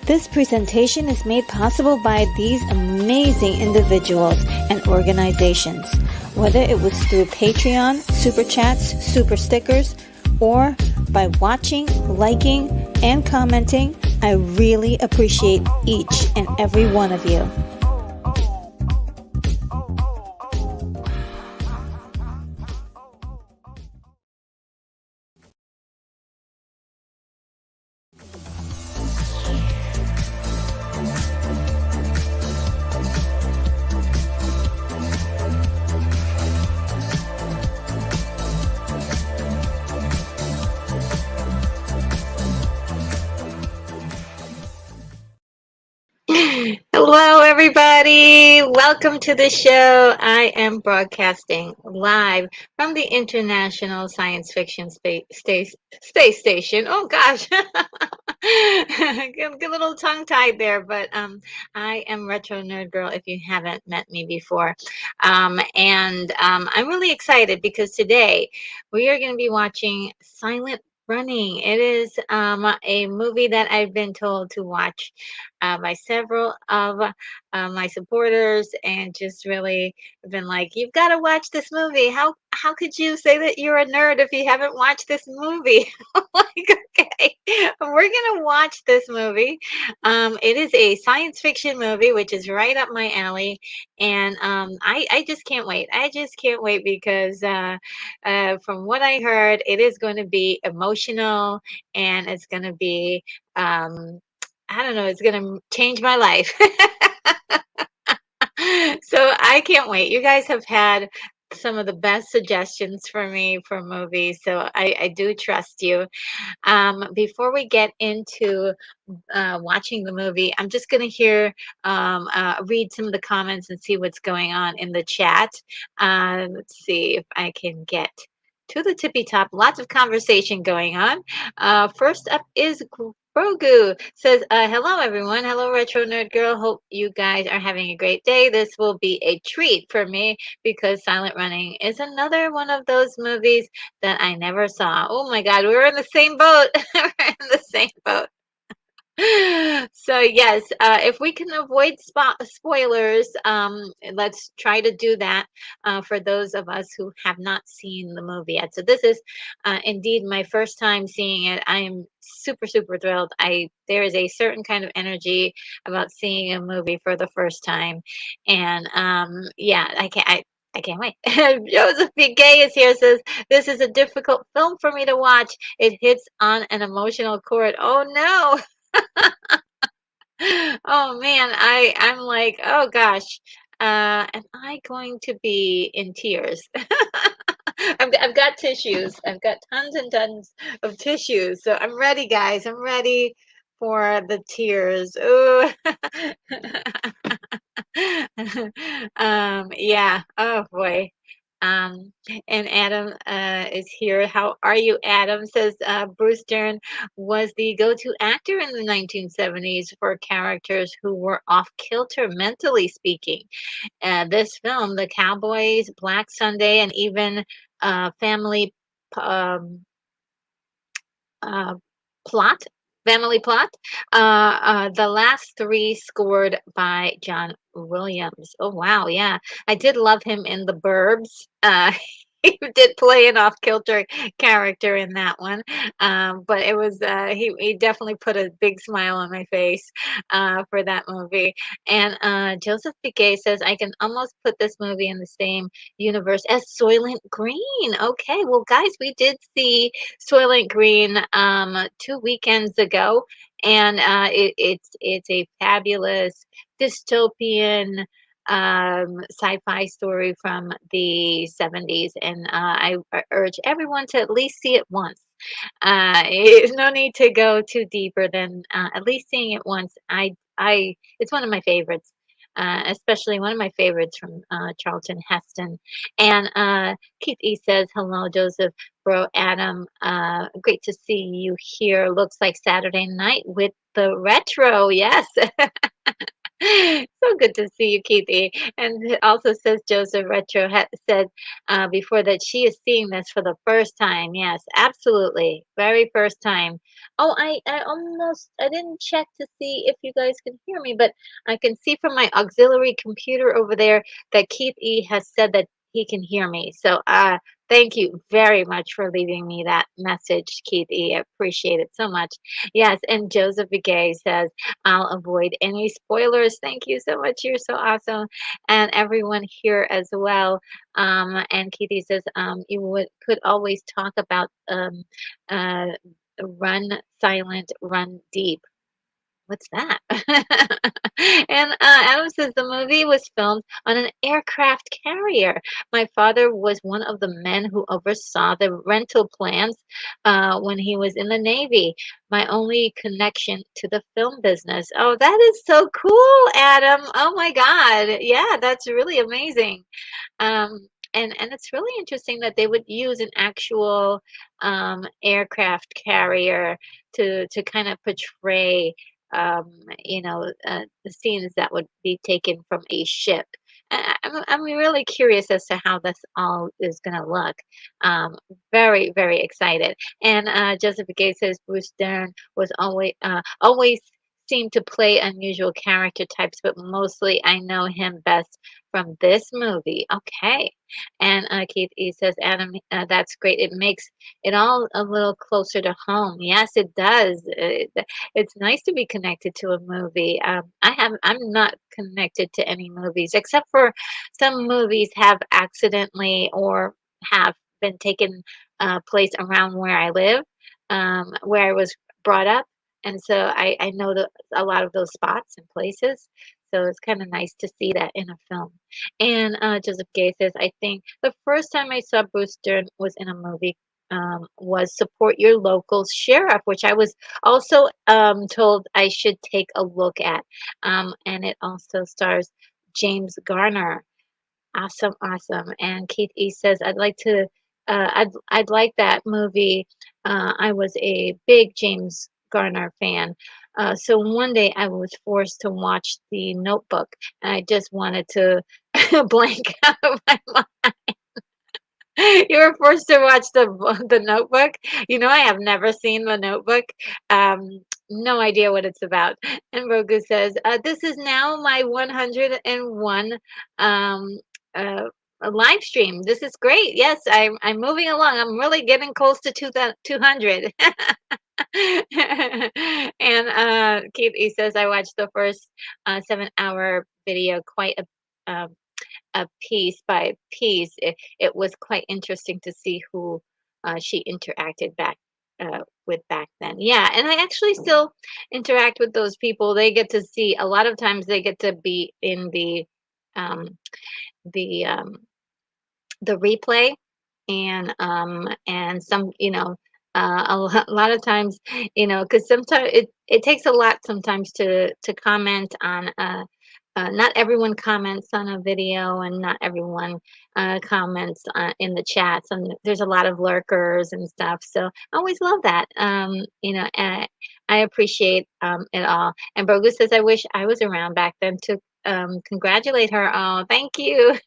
This presentation is made possible by these amazing individuals and organizations. Whether it was through Patreon, Super Chats, Super Stickers, or by watching, liking, and commenting, I really appreciate each and every one of you. Hello, everybody. Welcome to the show. I am broadcasting live from the International Science Fiction Space Station. Oh, gosh. Get a little tongue-tied there, but I am Retro Nerd Girl if you haven't met me before. I'm really excited because today we are going to be watching Silent Running. It is a movie that I've been told to watch by several of my supporters, and just really been like, "You've got to watch this movie. How could you say that you're a nerd if you haven't watched this movie?" I'm like, okay, we're gonna watch this movie. It is a science fiction movie, which is right up my alley, and I just can't wait. I just can't wait because from what I heard, it is going to be emotional, and it's going to be I don't know, it's going to change my life. So I can't wait. You guys have had some of the best suggestions for me for movies, so I do trust you. Before we get into watching the movie, I'm just going to read some of the comments and see what's going on in the chat. Let's see if I can get to the tippy top. Lots of conversation going on. First up is Grogu says, "Hello everyone. Hello Retro Nerd Girl. Hope you guys are having a great day. This will be a treat for me because Silent Running is another one of those movies that I never saw." Oh my God, we're in the same boat. We're in the same boat. So yes, if we can avoid spoilers, let's try to do that for those of us who have not seen the movie yet. So this is indeed my first time seeing it. I am super thrilled. I There is a certain kind of energy about seeing a movie for the first time, and yeah, I can't wait. Joseph B. Gay is here. Says this is a difficult film for me to watch. It hits on an emotional chord. Oh no. Oh man, I'm like, oh gosh, am I going to be in tears? I've got tissues. I've got tons and tons of tissues. So I'm ready, guys. I'm ready for the tears. Ooh. Yeah. Oh boy. Um, and Adam is here. How are you, Adam? Says Bruce Dern was the go-to actor in the 1970s for characters who were off kilter, mentally speaking. This film, The Cowboys, Black Sunday, and even Family um, uh, Plot, Family Plot. The last three scored by John Williams. Oh wow, yeah, I did love him in The Burbs. He did play an off-kilter character in that one, but it was he definitely put a big smile on my face for that movie. And Joseph Piquet says I can almost put this movie in the same universe as Soylent Green. Okay, well, guys, we did see Soylent Green 2 weekends ago, and it's a fabulous dystopian sci-fi story from the 70s, and I urge everyone to at least see it once. No need to go too deeper than at least seeing it once. It's one of my favorites. Especially one of my favorites from Charlton Heston. And Keith E says, "Hello, Joseph, bro, Adam. Great to see you here. Looks like Saturday night with the retro. Yes." So good to see you, Keithy. And it also says Joseph Retro said before that she is seeing this for the first time. Yes, absolutely. Very first time. Oh, I didn't check to see if you guys can hear me, but I can see from my auxiliary computer over there that Keith E has said that he can hear me. So thank you very much for leaving me that message, Keith E. I appreciate it so much. Yes, and Joseph Begay says, I'll avoid any spoilers. Thank you so much. You're so awesome. And everyone here as well. And Keithy says, could always talk about uh, run silent, run deep. What's that? And Adam says the movie was filmed on an aircraft carrier. My father was one of the men who oversaw the rental plans when he was in the Navy. My only connection to the film business. Oh, that is so cool, Adam. Oh my God. Yeah, that's really amazing. And it's really interesting that they would use an actual aircraft carrier to kind of portray the scenes that would be taken from a ship. I'm really curious as to how this all is going to look. Very excited. And Joseph Gay says Bruce Dern was always seem to play unusual character types, but mostly I know him best from this movie. Okay. And Keith E says, Adam, that's great. It makes it all a little closer to home. Yes, it does. It's nice to be connected to a movie. I'm not connected to any movies except for some movies have accidentally or have been taken place around where I live, where I was brought up. And so I know a lot of those spots and places. So it's kind of nice to see that in a film. And Joseph Gay says, I think the first time I saw Bruce Dern was in a movie was Support Your Local Sheriff, which I was also told I should take a look at. And it also stars James Garner. Awesome, awesome. And Keith E says, I'd like that movie. I was a big James Garner fan. So one day I was forced to watch The Notebook, and I just wanted to blank out of my mind. You were forced to watch the Notebook? You know, I have never seen The Notebook. No idea what it's about. And Rogu says, "This is now my 101 um, uh, live stream. This is great. Yes, I'm moving along. I'm really getting close to 200." And Keith E says, "I watched the first 7-hour video quite piece by piece, it was quite interesting to see who she interacted with back then. Yeah, and I actually still interact with those people. They get to see a lot of times they get to be in um, the um, the replay and some a lot of times because sometimes it takes a lot sometimes to comment on not everyone comments on a video and not everyone comments in the chats and there's a lot of lurkers and stuff so I always love that I appreciate it all and Brogu says I wish I was around back then to congratulate her. Oh, thank you.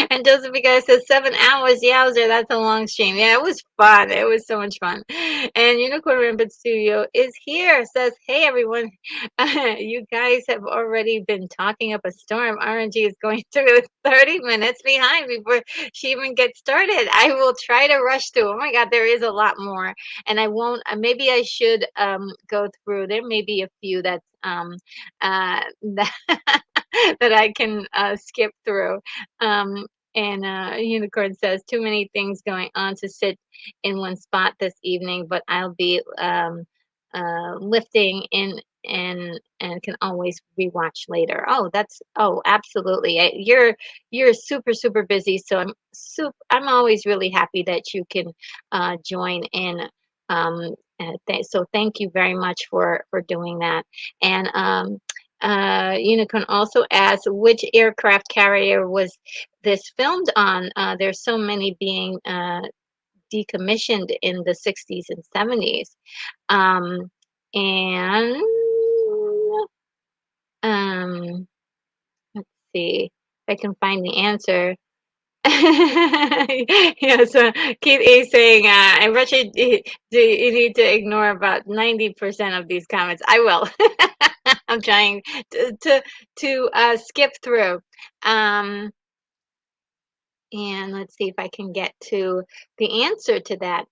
And Joseph guy says 7 hours. Yowzer, that's a long stream. Yeah, it was fun. It was so much fun. And Unicorn Rampant Studio is here. Says, hey everyone, you guys have already been talking up a storm. RNG is going through 30 minutes behind before she even gets started. I will try to rush through. Oh my God, there is a lot more, and I won't. Maybe I should go through. There may be a few that that that I can skip through. Um, and Unicorn says, too many things going on to sit in one spot this evening, but I'll be lifting in and can always rewatch later. Oh, absolutely. You're super super busy, so I'm always really happy that you can join in. So thank you very much for doing that. And Unicorn also asks, which aircraft carrier was this filmed on? There's so many being decommissioned in the 60s and 70s. Um, and um, let's see if I can find the answer. Yeah, so Keith is saying, I bet you need to ignore about 90% of these comments. I will. I'm trying to skip through. Um, and let's see if I can get to the answer to that.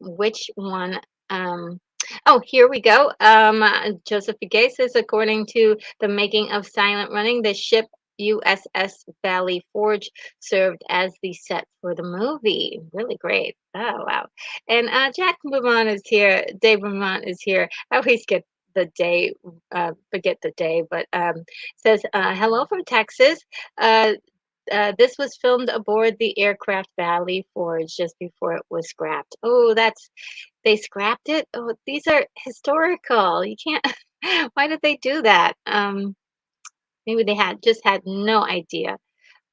Which one? Um, oh, here we go. Joseph Gay says, according to the making of Silent Running, the ship USS Valley Forge served as the set for the movie. Really great. Oh, wow. And Jack Vermont is here. Dave Vermont is here. I always get the day, forget the day, but says, hello from Texas. This was filmed aboard the aircraft Valley Forge just before it was scrapped. Oh, they scrapped it? Oh, these are historical. You can't, why did they do that? Maybe they had no idea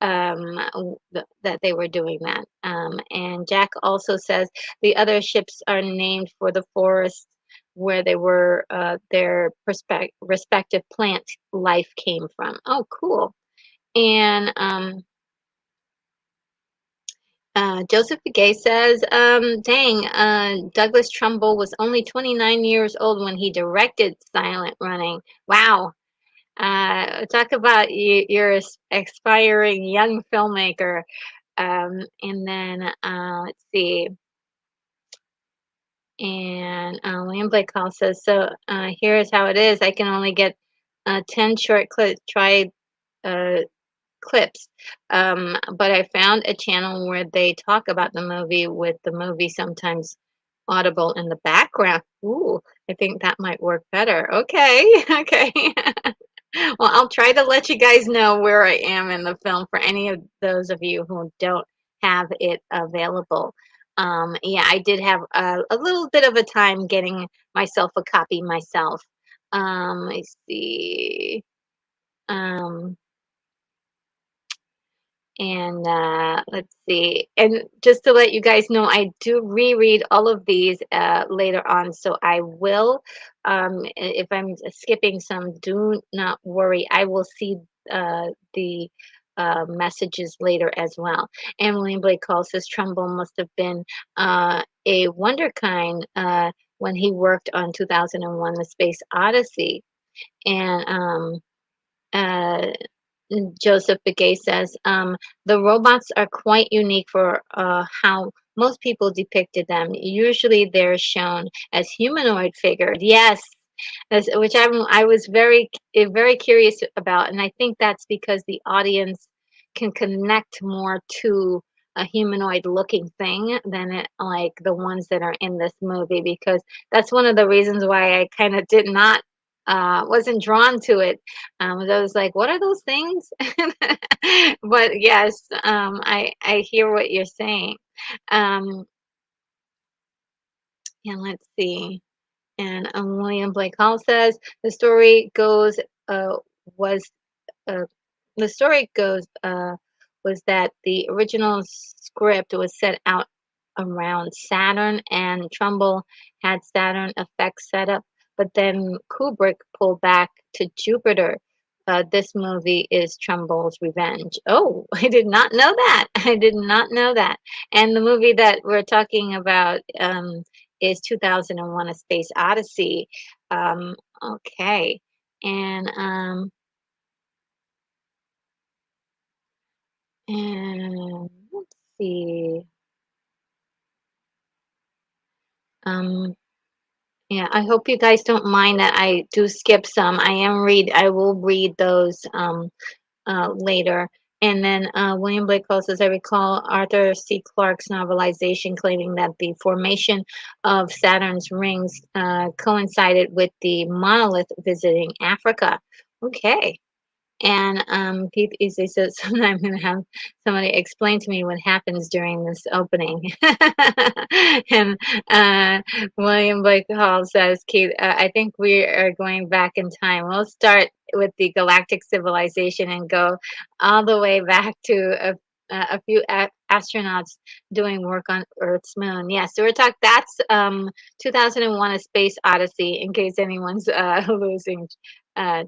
that they were doing that. And Jack also says the other ships are named for the forest where they were, their respective plant life came from. Oh, cool. And Joseph Gay says, dang, Douglas Trumbull was only 29 years old when he directed Silent Running. Wow. Talk about you're aspiring young filmmaker. And then let's see. And William Blake Hall says, so here's how it is. I can only get 10 short uh, clips. But I found a channel where they talk about the movie with the movie sometimes audible in the background. Ooh, I think that might work better. Okay, okay. Well, I'll try to let you guys know where I am in the film for any of those of you who don't have it available. Yeah, I did have a little bit of a time getting myself a copy myself. I see. Um, and let's see. And just to let you guys know, I do reread all of these later on. So I will, if I'm skipping some, do not worry. I will see the messages later as well. And William Blake calls this Trumbull must have been a wonderkind when he worked on 2001 The Space Odyssey. And uh, Joseph Begay says, the robots are quite unique for how most people depicted them. Usually they're shown as humanoid figures. Yes, which I was very curious about. And I think that's because the audience can connect more to a humanoid looking thing than like the ones that are in this movie, because that's one of the reasons why I kind of did not wasn't drawn to it. I was like, what are those things? But yes, I hear what you're saying. Um, and let's see. And William Blake Hall says the story goes was uh, the story goes was that the original script was set out around Saturn, and Trumbull had Saturn effects set up, but then Kubrick pulled back to Jupiter. This movie is Trumbull's revenge. Oh, I did not know that. I did not know that. And the movie that we're talking about is 2001: A Space Odyssey. Okay, and let's see. Um, yeah, I hope you guys don't mind that I do skip some. I will read those later. And then William Blake Cole says, I recall Arthur C. Clarke's novelization claiming that the formation of Saturn's rings coincided with the monolith visiting Africa. Okay. And Keith Easy says, I'm going to have somebody explain to me what happens during this opening. And William Blake Hall says, Keith, I think we are going back in time. We'll start with the galactic civilization and go all the way back to a few astronauts doing work on Earth's moon. Yeah, so we're talking, that's 2001: A Space Odyssey, in case anyone's losing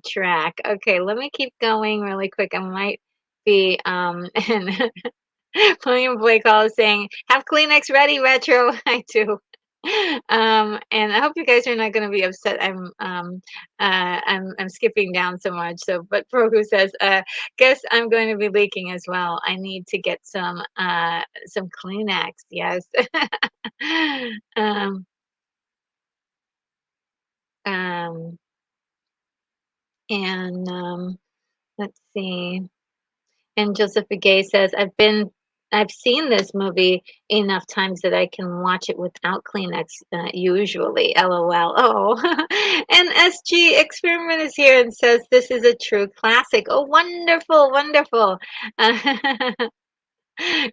track. Okay, let me keep going really quick. I might be and William Blake Hall is saying, "Have Kleenex ready, Retro." I do. And I hope you guys are not going to be upset. I'm skipping down so much. So, but Progu says, "Guess I'm going to be leaking as well. I need to get some Kleenex." Yes. um, um, and let's see. And Joseph Gay says, I've seen this movie enough times that I can watch it without Kleenex, usually. LOL. Oh, and SG Experiment is here and says, this is a true classic. Oh, wonderful, wonderful.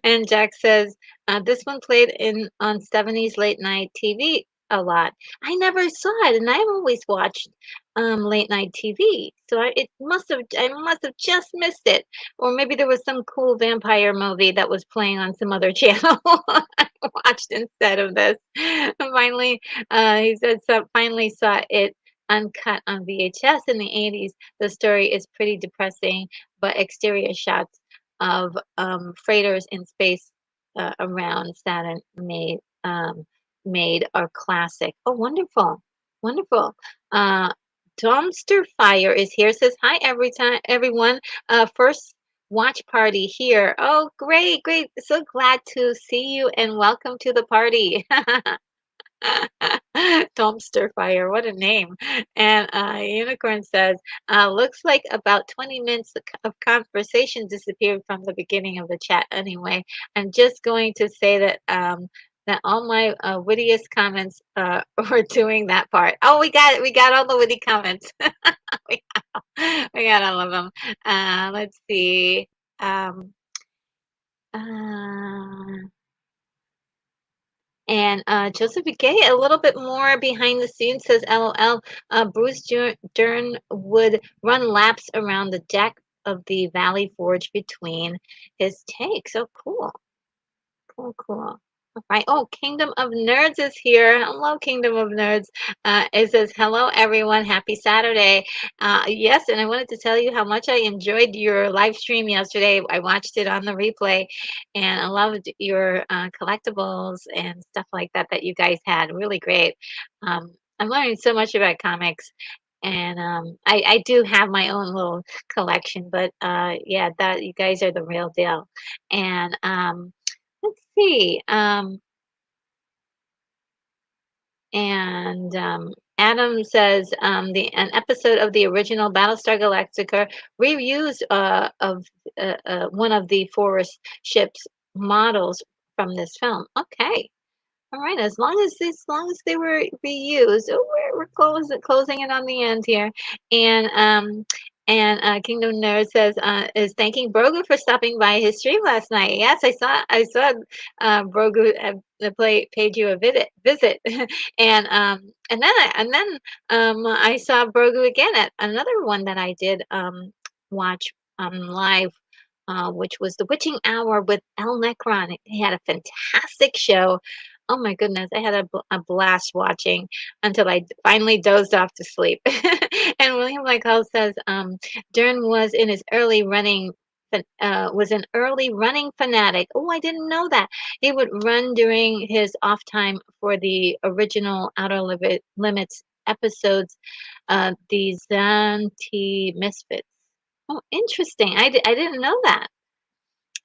And Jack says, this one played in on 70s late night TV a lot. I never saw it, and I've always watched late night TV. So I must have just missed it. Or maybe there was some cool vampire movie that was playing on some other channel I watched instead of this. Finally, he said, so finally saw it uncut on VHS in the 80s. The story is pretty depressing, but exterior shots of freighters in space around Saturn made are classic. Oh, wonderful, wonderful. Uh, Dumpster Fire is here. Says hi every time, everyone. First watch party here. Oh, great, great. So glad to see you and welcome to the party. Dumpster Fire, what a name. And Unicorn says, looks like about 20 minutes of conversation disappeared from the beginning of the chat anyway. I'm just going to say that that all my wittiest comments were doing that part. Oh, we got it. We got all the witty comments. we, we got all of them. Let's see. Um, uh, And Joseph Gay, a little bit more behind the scenes, says LOL. Bruce Dern would run laps around the deck of the Valley Forge between his takes. Oh, cool. Cool, cool. All right. Oh, Kingdom of Nerds is here. Hello, Kingdom of Nerds. It says, hello, everyone. Happy Saturday. Yes, and I wanted to tell you how much I enjoyed your live stream yesterday. I watched it on the replay, and I loved your collectibles and stuff like that that you guys had. Really great. I'm learning so much about comics. And I do have my own little collection, but yeah, that you guys are the real deal. And let's see. And Adam says the an episode of the original Battlestar Galactica reused of one of the Forest ship's models from this film. Okay. All right, as long as they were reused, oh, we're closing it on the end here, and Kingdom Nerd says is thanking Brogu for stopping by his stream last night. Yes, I saw Brogu paid you a visit, and then I saw Brogu again at another one that I did watch live which was The Witching Hour with El Necron. He had a fantastic show. Oh my goodness, I had a blast watching until I finally dozed off to sleep. And William Michael says, Dern was in his early running. Was an early running fanatic. Oh, I didn't know that. He would run during his off time for the original Limits episodes, the Zanti Misfits. Oh, interesting. I didn't know that.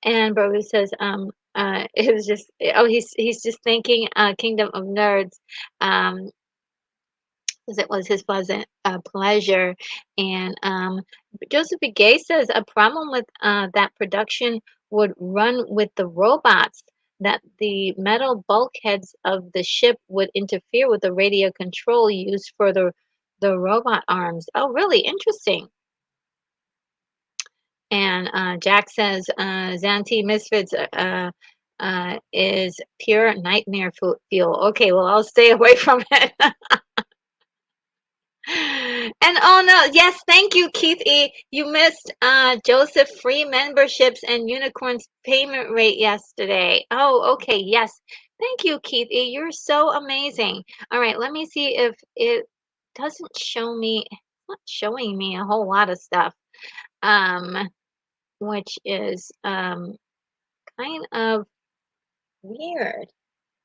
And Broly says, it was just, oh, he's just thanking Kingdom of Nerds, um, because it was his pleasant pleasure. And Joseph B. Gay says a problem with that production would run with the robots. That the metal bulkheads of the ship would interfere with the radio control used for the robot arms. Oh, really interesting. And Jack says Zanti Misfits is pure nightmare fuel. Okay, well, I'll stay away from it. And oh no, yes, thank you, Keith E. You missed Joseph free memberships and Unicorn's payment rate yesterday. Oh, okay, yes. Thank you, Keith E. You're so amazing. All right, let me see if it doesn't show me, it's not showing me a whole lot of stuff. Um, which is kind of weird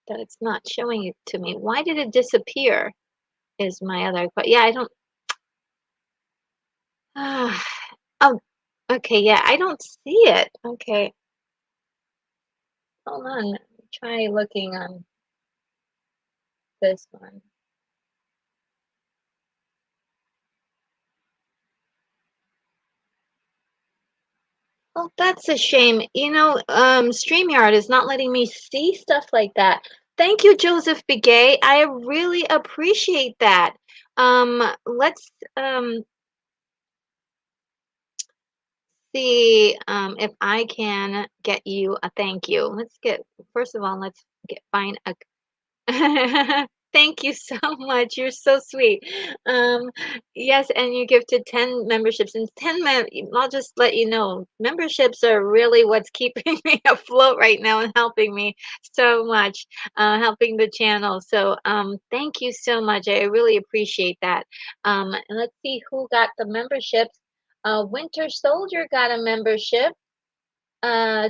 that it's not showing it to me. Why did it disappear? Is my other question. Yeah, I don't. Oh, okay. Yeah, I don't see it. Okay, hold on. Try looking on this one. Oh, that's a shame. StreamYard is not letting me see stuff like that. Thank you, Joseph Begay. I really appreciate that. Let's see if I can get you a thank you. First of all, let's find a thank you so much. You're so sweet. Um, yes, and you gifted 10 memberships and I'll just let you know, memberships are really what's keeping me afloat right now and helping me so much, helping the channel. So, thank you so much. I really appreciate that. And let's see who got the memberships. Winter Soldier got a membership.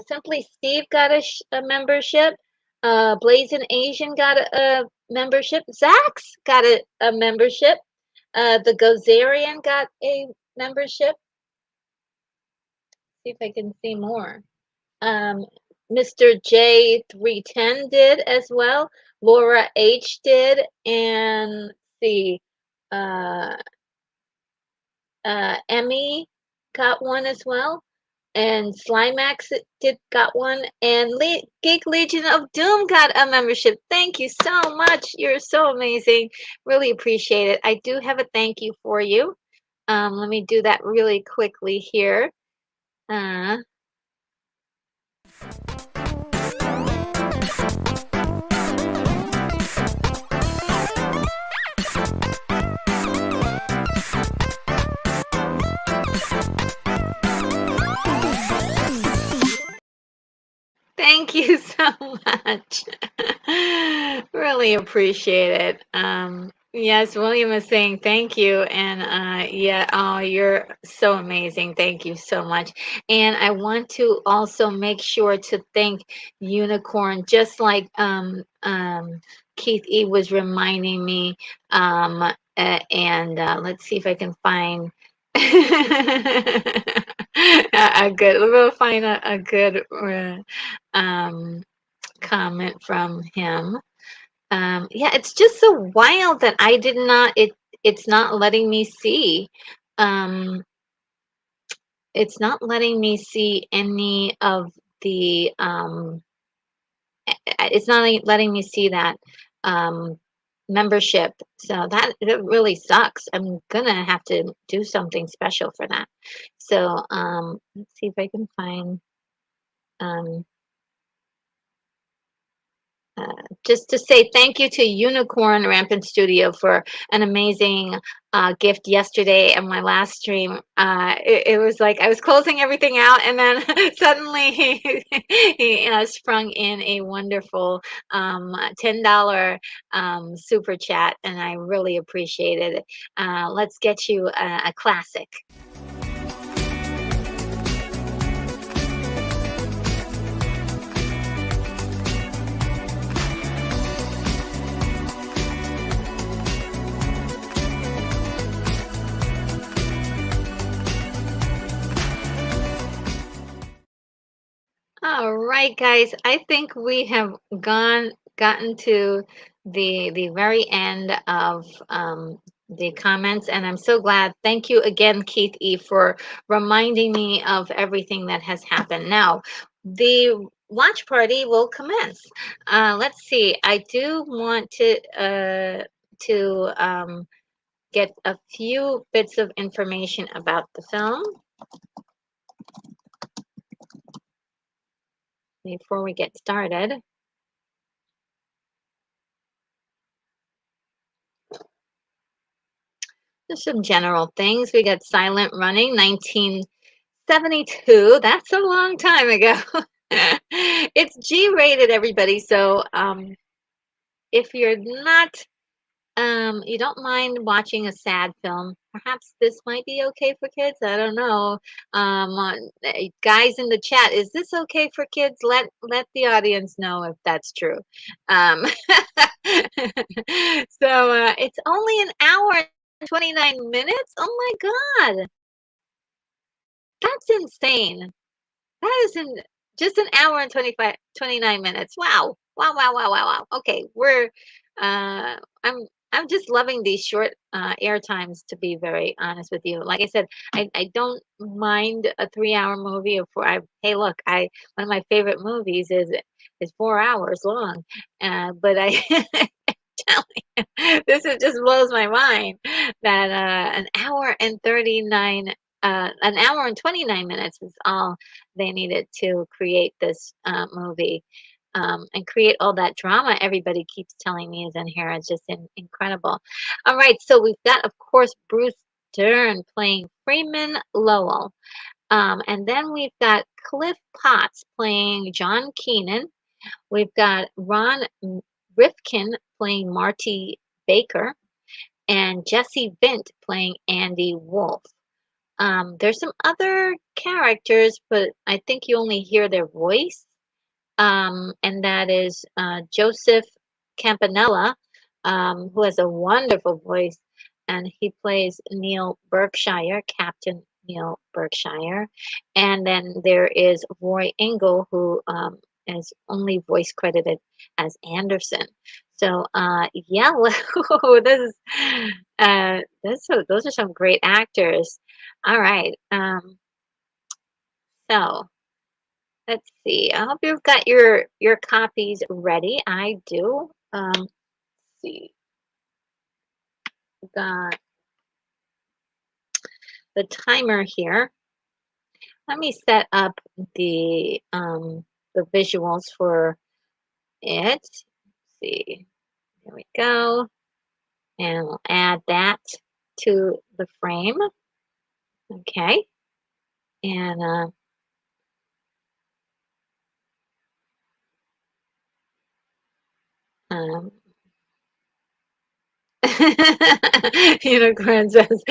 Simply Steve got a membership. Blazing Asian got a membership. Zax got a membership. The Gozerian got a membership. See if I can see more. Um, Mr. J310 did as well. Laura H did, and let's see, uh, Emmy got one as well, and Slimax did got one, and Geek Legion of Doom got a membership. Thank you so much. You're so amazing. Really appreciate it. I do have a thank you for you. Let me do that really quickly here. Uh, Thank you so much. Really appreciate it. Yes, William is saying thank you. And yeah, oh, you're so amazing. Thank you so much. And I want to also make sure to thank Unicorn, just like Keith E was reminding me. And let's see if I can find a good, we'll find a good um, comment from him. Yeah, it's just so wild that I did not. It's not letting me see. Um, it's not letting me see any of the. It's not letting me see that um, membership. So that really sucks. I'm gonna have to do something special for that. So let's see if I can find. Um, uh, just to say thank you to Unicorn Rampant Studio for an amazing gift yesterday and my last stream. It was like I was closing everything out, and then suddenly he sprung in a wonderful $10 super chat, and I really appreciated it. Let's get you a classic. All right, guys. I think we have gotten to the very end of the comments, and I'm so glad. Thank you again, Keith E, for reminding me of everything that has happened. Now, the watch party will commence. Let's see. I do want to get a few bits of information about the film before we get started. Just some general things. We got Silent Running, 1972. That's a long time ago. It's G-rated, everybody. So if you're not, you don't mind watching a sad film, perhaps this might be okay for kids. I don't know. Guys in the chat, is this okay for kids? Let the audience know if that's true. Um, so it's only an hour and 29 minutes. Oh my God, that's insane. That is in just an hour and 29 minutes. Wow. Wow, wow, wow, wow, wow. Okay, uh I'm just loving these short air times, to be very honest with you. Like I said, I don't mind a 3 hour movie or four. Hey, look, I one of my favorite movies is 4 hours long. But I telling you, this is just blows my mind that an hour and 29 minutes is all they needed to create this movie, and create all that drama everybody keeps telling me is in here. It's just incredible. All right, so we've got, of course, Bruce Dern playing Freeman Lowell. And then we've got Cliff Potts playing John Keenan. We've got Ron Rifkin playing Marty Baker, and Jesse Vint playing Andy Wolf. There's some other characters, but I think you only hear their voice. And that is Joseph Campanella, who has a wonderful voice, and he plays Neil Berkshire, Captain Neil Berkshire. And then there is Roy Engel, who is only voice credited as Anderson. So yeah, this is those are some great actors. All right, so. Let's see. I hope you've got your copies ready. I do. Let's see. Got the timer here. Let me set up the visuals for it. Let's see. There we go. And we'll add that to the frame. Okay. And um, Unicorn says,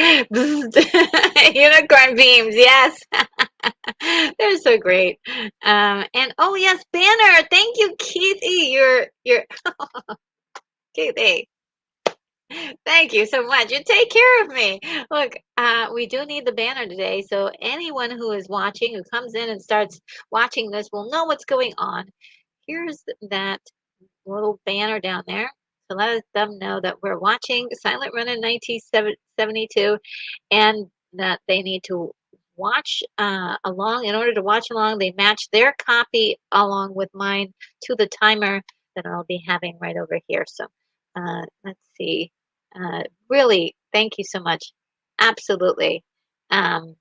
unicorn beams, yes. They're so great. And oh yes, Banner. Thank you, Keithy. You're Keithy. Thank you so much. You take care of me. Look, we do need the banner today, so anyone who is watching, who comes in and starts watching this, will know what's going on. Here's that little banner down there to let them know that we're watching Silent Run in 1972 and that they need to watch along. In order to watch along, they match their copy along with mine to the timer that I'll be having right over here. So let's see. Really, thank you so much. Absolutely. Um,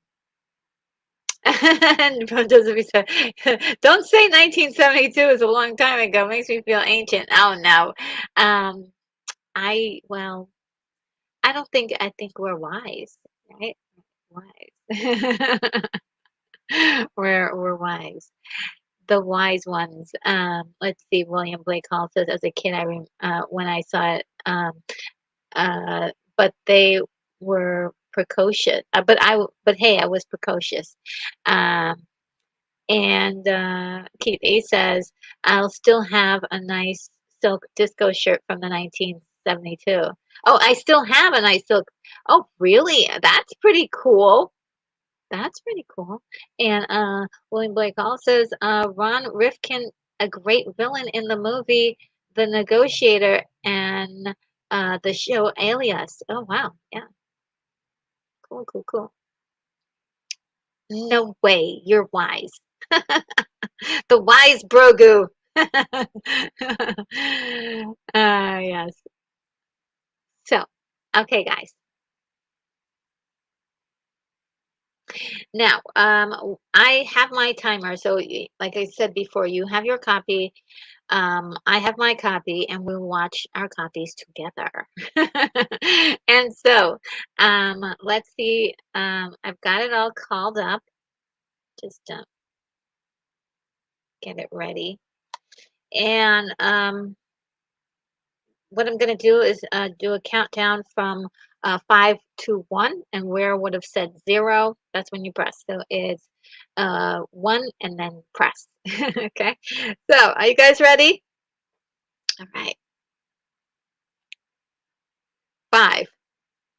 and from Josephine said, "Don't say 1972 is a long time ago. Makes me feel ancient." Oh no, um, well, I think we're wise, right? Wise. We're wise. The wise ones. Let's see. William Blake Hall says, as a kid, when I saw it, uh, but they were precocious. But hey, I was precocious. Um, And Keith A says, I'll still have a nice silk disco shirt from the 1972. Oh, I still have a nice silk. Oh, really? That's pretty cool. That's pretty cool. And William Blake also says, Ron Rifkin, a great villain in the movie The Negotiator and the show Alias. Oh, wow. Yeah. Cool, cool, cool. No way. You're wise. The wise Brogu. Yes. So, okay, guys. Now, I have my timer. So, like I said before, you have your copy. I have my copy, and we'll watch our copies together. And so, let's see. I've got it all called up. Just get it ready. And what I'm going to do is do a countdown from 5 to 1, and where I would have said 0, that's when you press. So it's 1 and then press. Okay. So are you guys ready? All right. 5,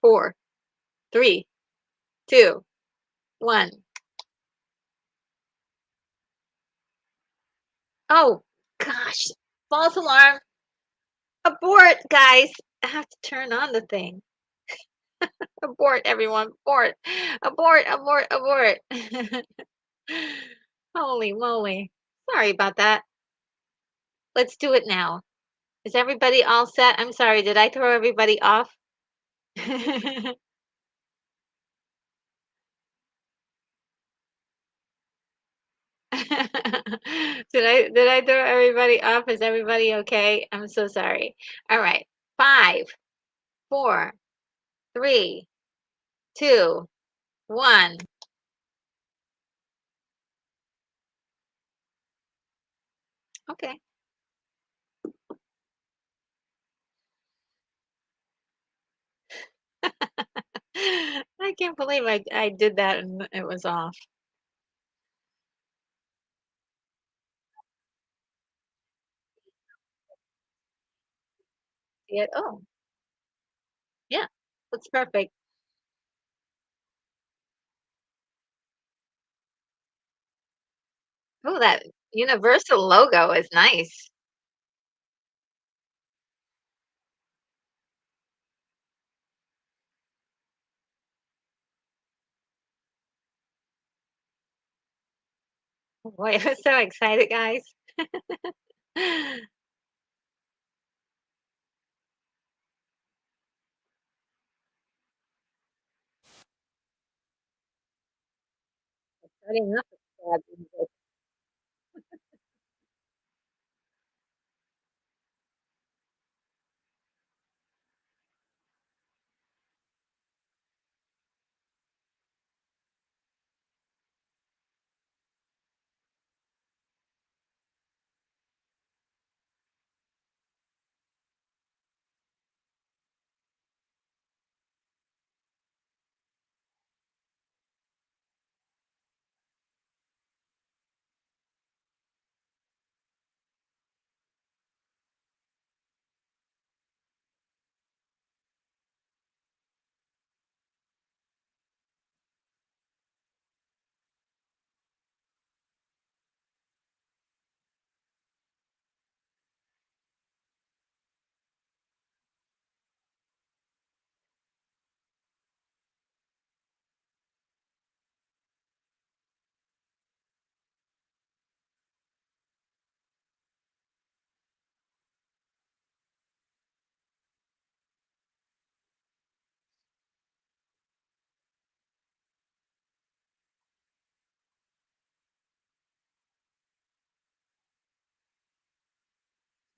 4, 3, 2, 1. Oh gosh! False alarm! Abort, guys! I have to turn on the thing. Abort, everyone! Abort! Abort! Abort! Abort! Holy moly! Sorry about that. Let's do it now. Is everybody all set? I'm sorry, did I throw everybody off? Did I throw everybody off? Is everybody okay? I'm so sorry. All right. 5, 4, 3, 2, 1. Okay. I can't believe I did that and it was off. Yeah. Oh, yeah. Looks perfect. Oh, that universal logo is nice. Oh, boy, I was so excited, guys. Starting off with sad music.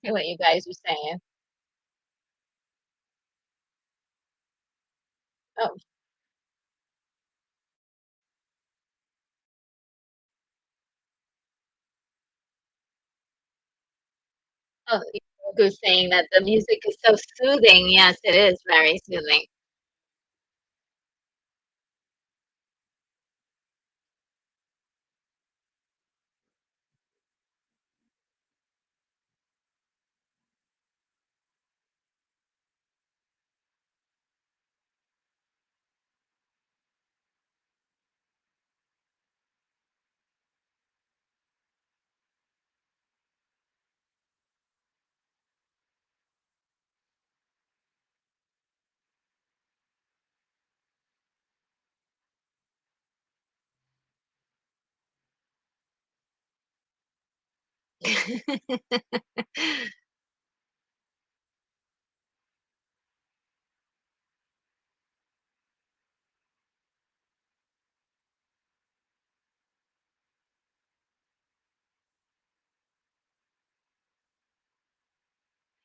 Hear what you guys are saying. Oh, oh, who's saying that the music is so soothing. Yes, it is very soothing.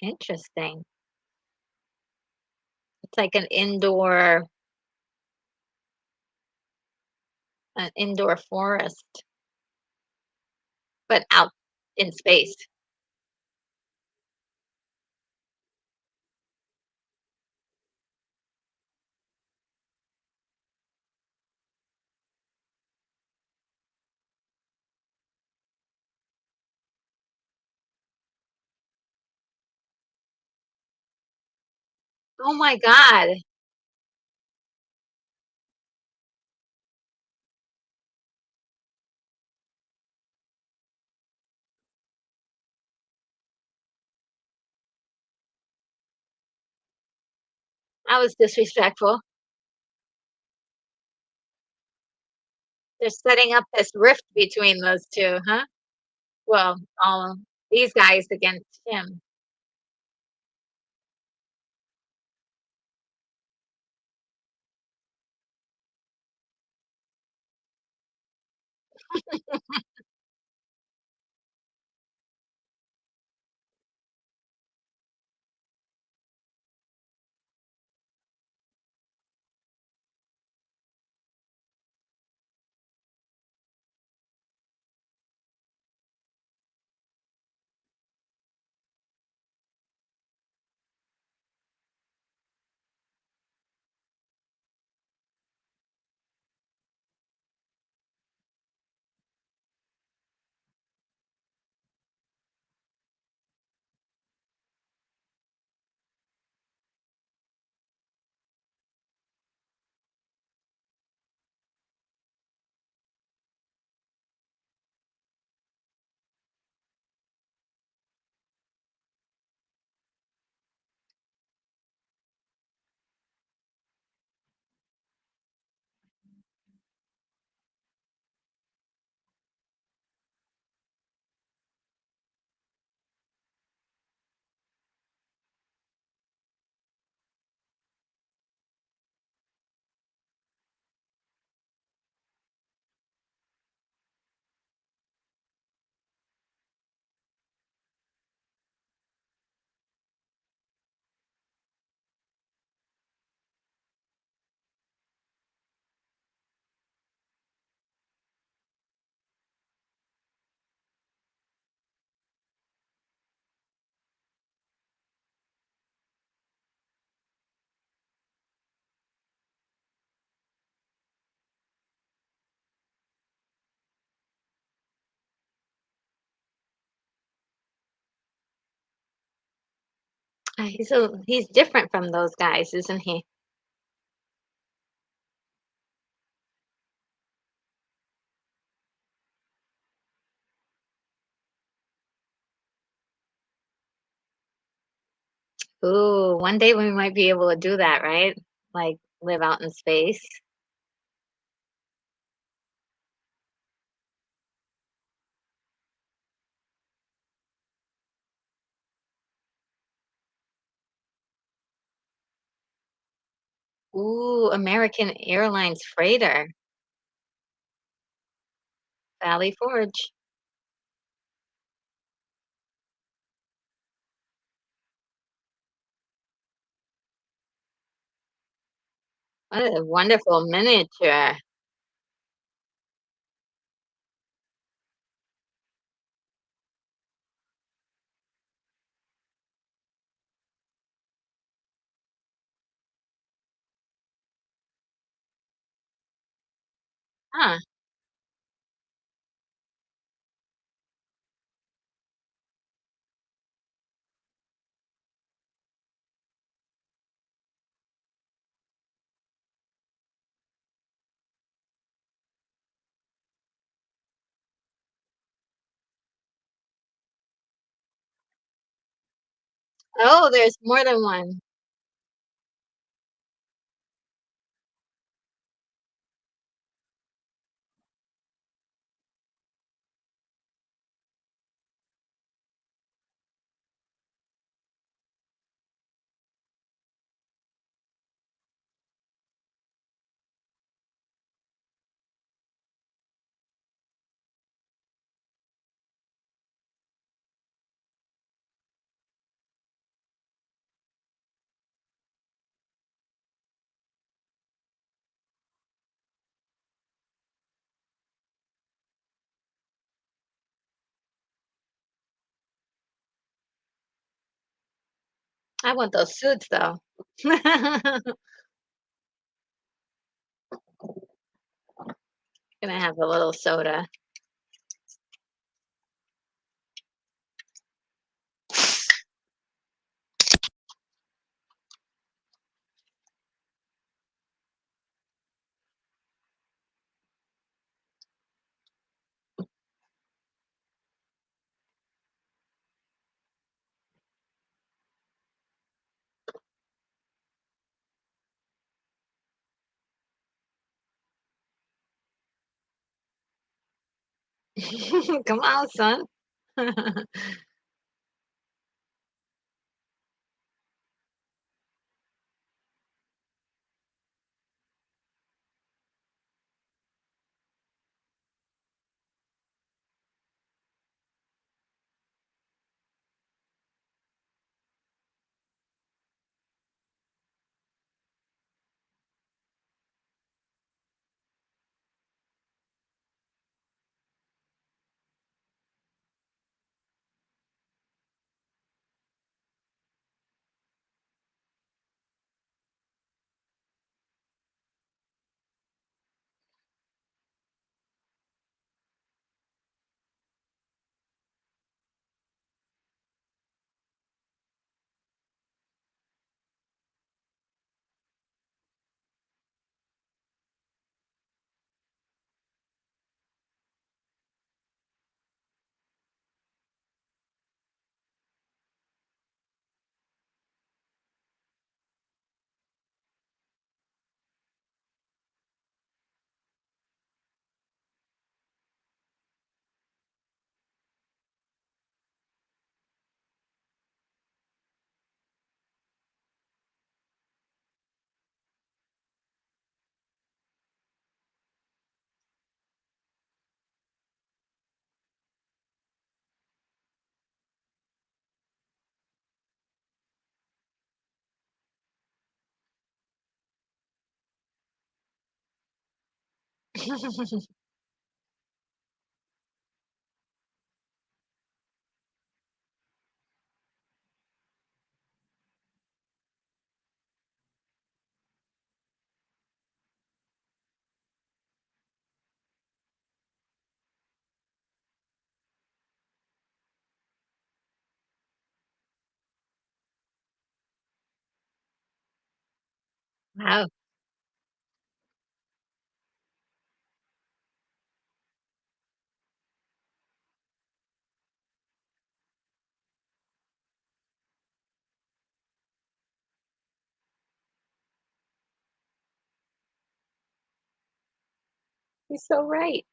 Interesting. It's like an indoor forest, but out in space. Oh my god. That was disrespectful. They're setting up this rift between those 2, huh? Well, all these guys against him. He's different from those guys, isn't he? Ooh, one day we might be able to do that, right? Like live out in space. Ooh, American Airlines freighter, Valley Forge. What a wonderful miniature. Huh. Oh, there's more than one. I want those suits though. Gonna have a little soda. Come on, son. Wow. You're so right.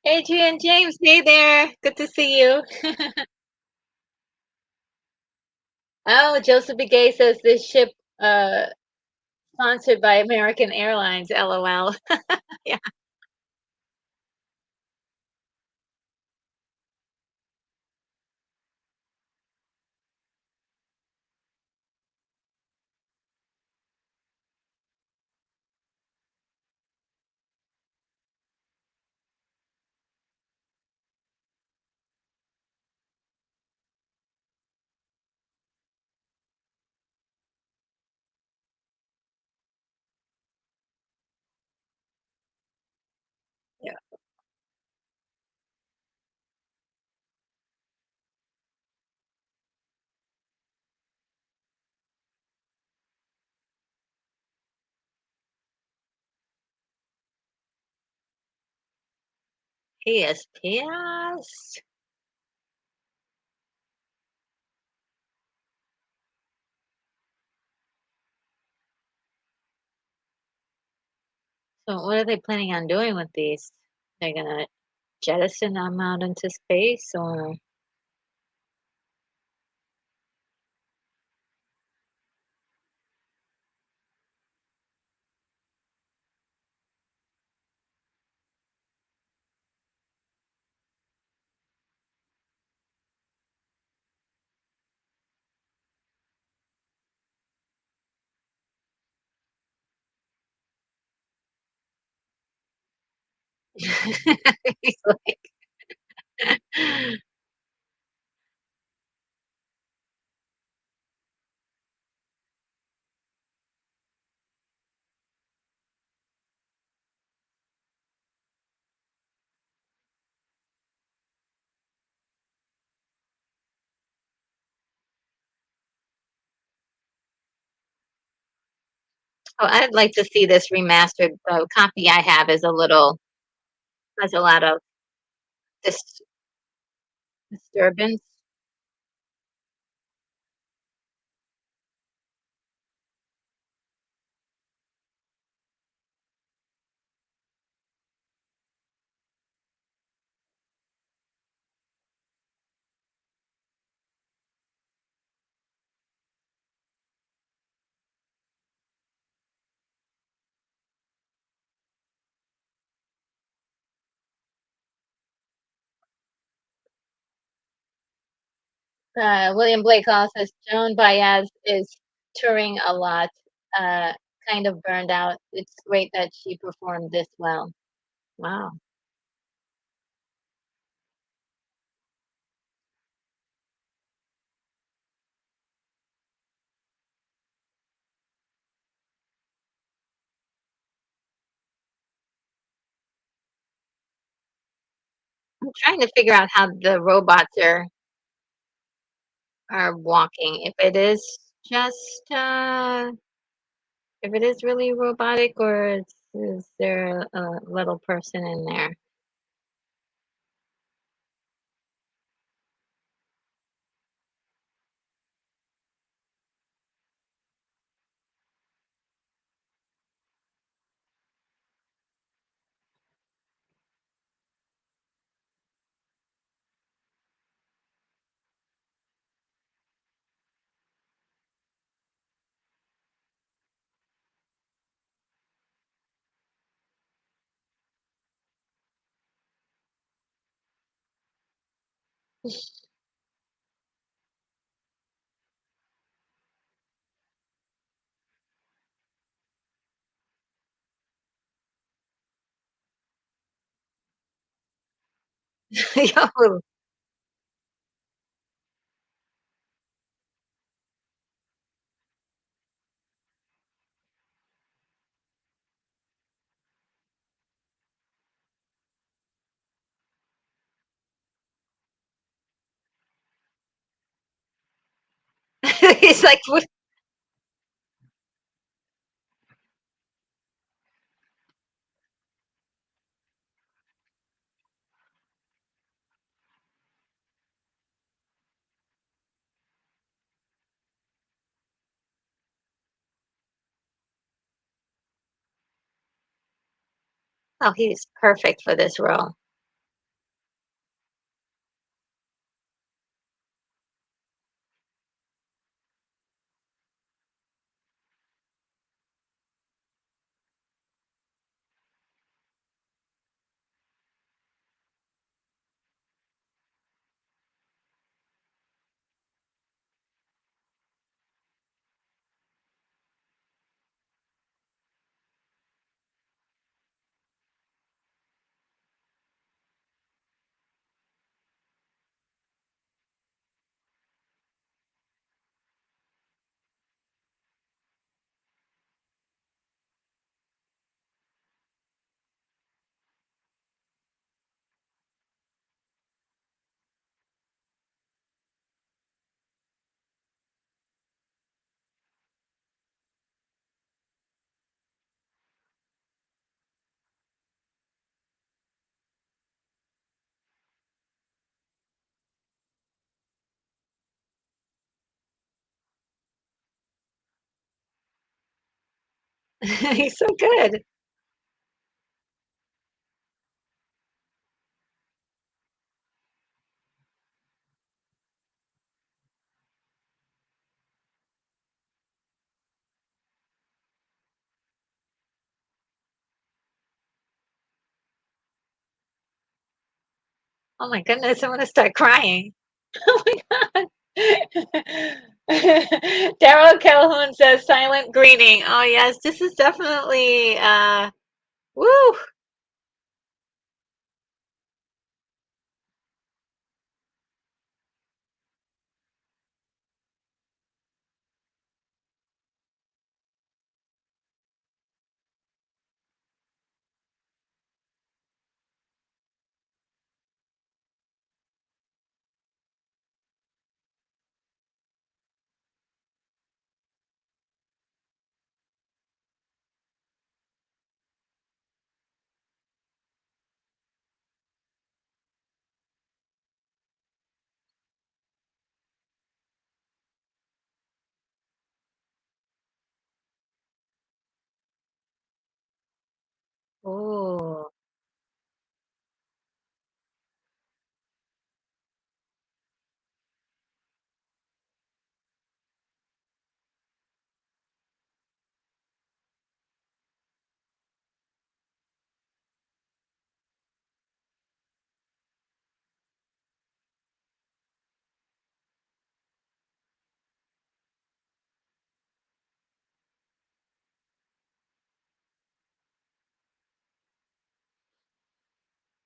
Adrian James, hey there. Good to see you. Oh, Joseph Begay says this ship uh sponsored by American Airlines, LOL. Yeah, yeah. PSPS. So what are they planning on doing with these? They're gonna jettison them out into space or He's like Oh, I'd like to see this remastered. The copy I have is a little has a lot of dis disturbance. William Blake also says Joan Baez is touring a lot, uh, kind of burned out. It's great that she performed this well. Wow. I'm trying to figure out how the robots are walking. Just if it is really robotic or is there a little person in there? Yo, He's like, "What?" Oh, he's perfect for this role. He's so good. Oh my goodness, I'm gonna start crying. Oh my god. Daryl Calhoun says silent greeting. Oh yes, this is definitely woo. Ooh.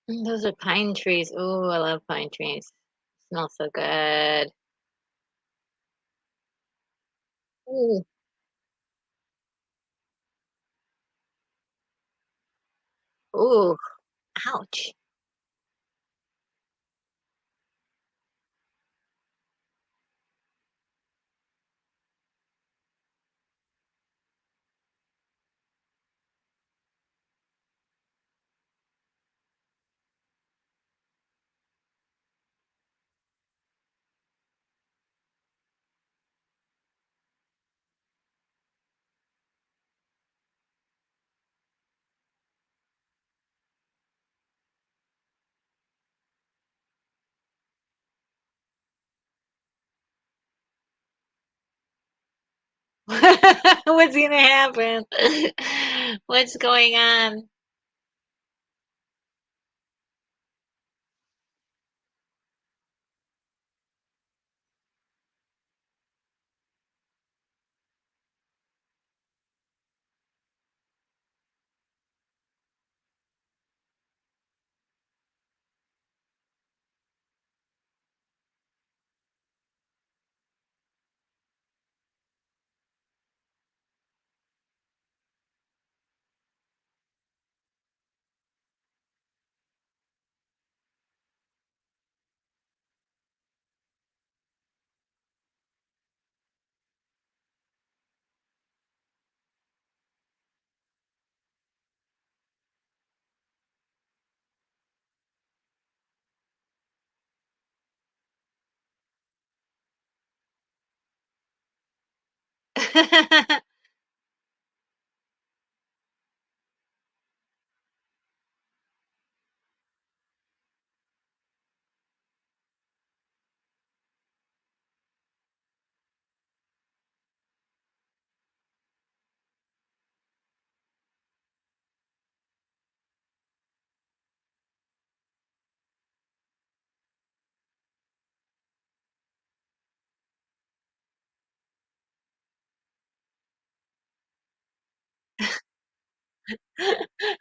Those are pine trees. Ooh, I love pine trees. Smells so good. Ooh, ooh, ouch. What's gonna happen? What's going on?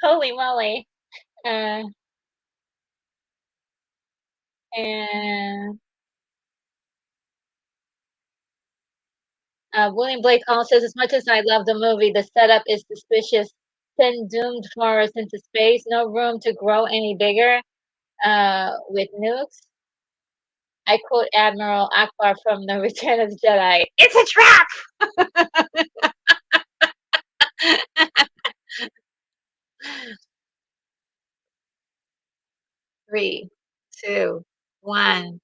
Holy moly. Uh, and William Blake Hall says, as much as I love the movie, the setup is suspicious. Send doomed forest into space, no room to grow any bigger with nukes. I quote Admiral Akbar from The Return of the Jedi. It's a trap! 3, 2, 1.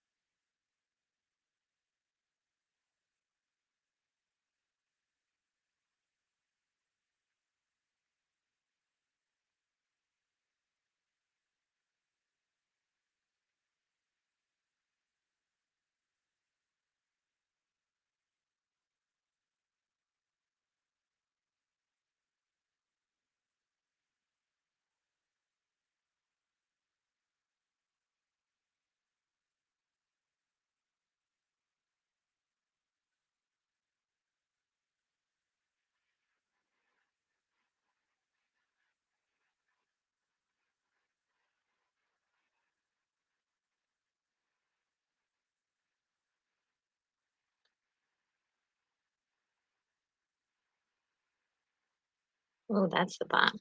Oh, that's the bomb.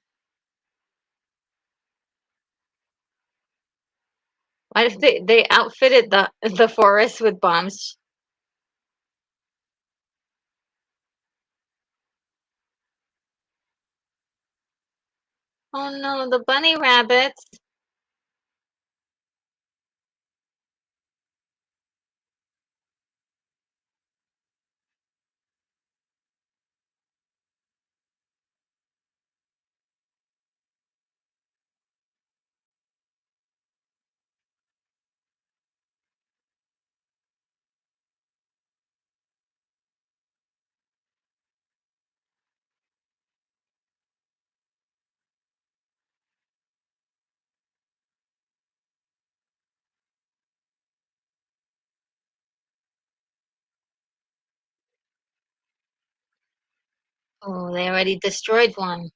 Why if they outfitted the forest with bombs? Oh no, the bunny rabbits. Oh, they already destroyed one.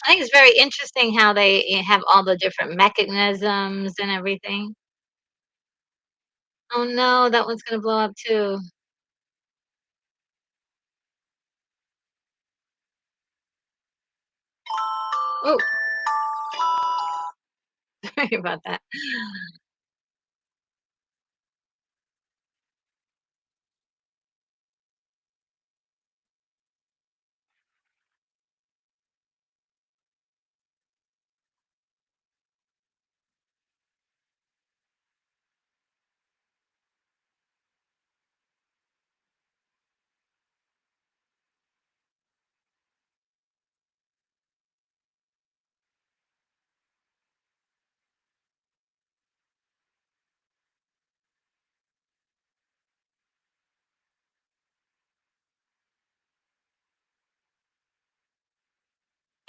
I think it's very interesting how they have all the different mechanisms and everything. Oh no, that one's gonna blow up too. Oh, sorry about that.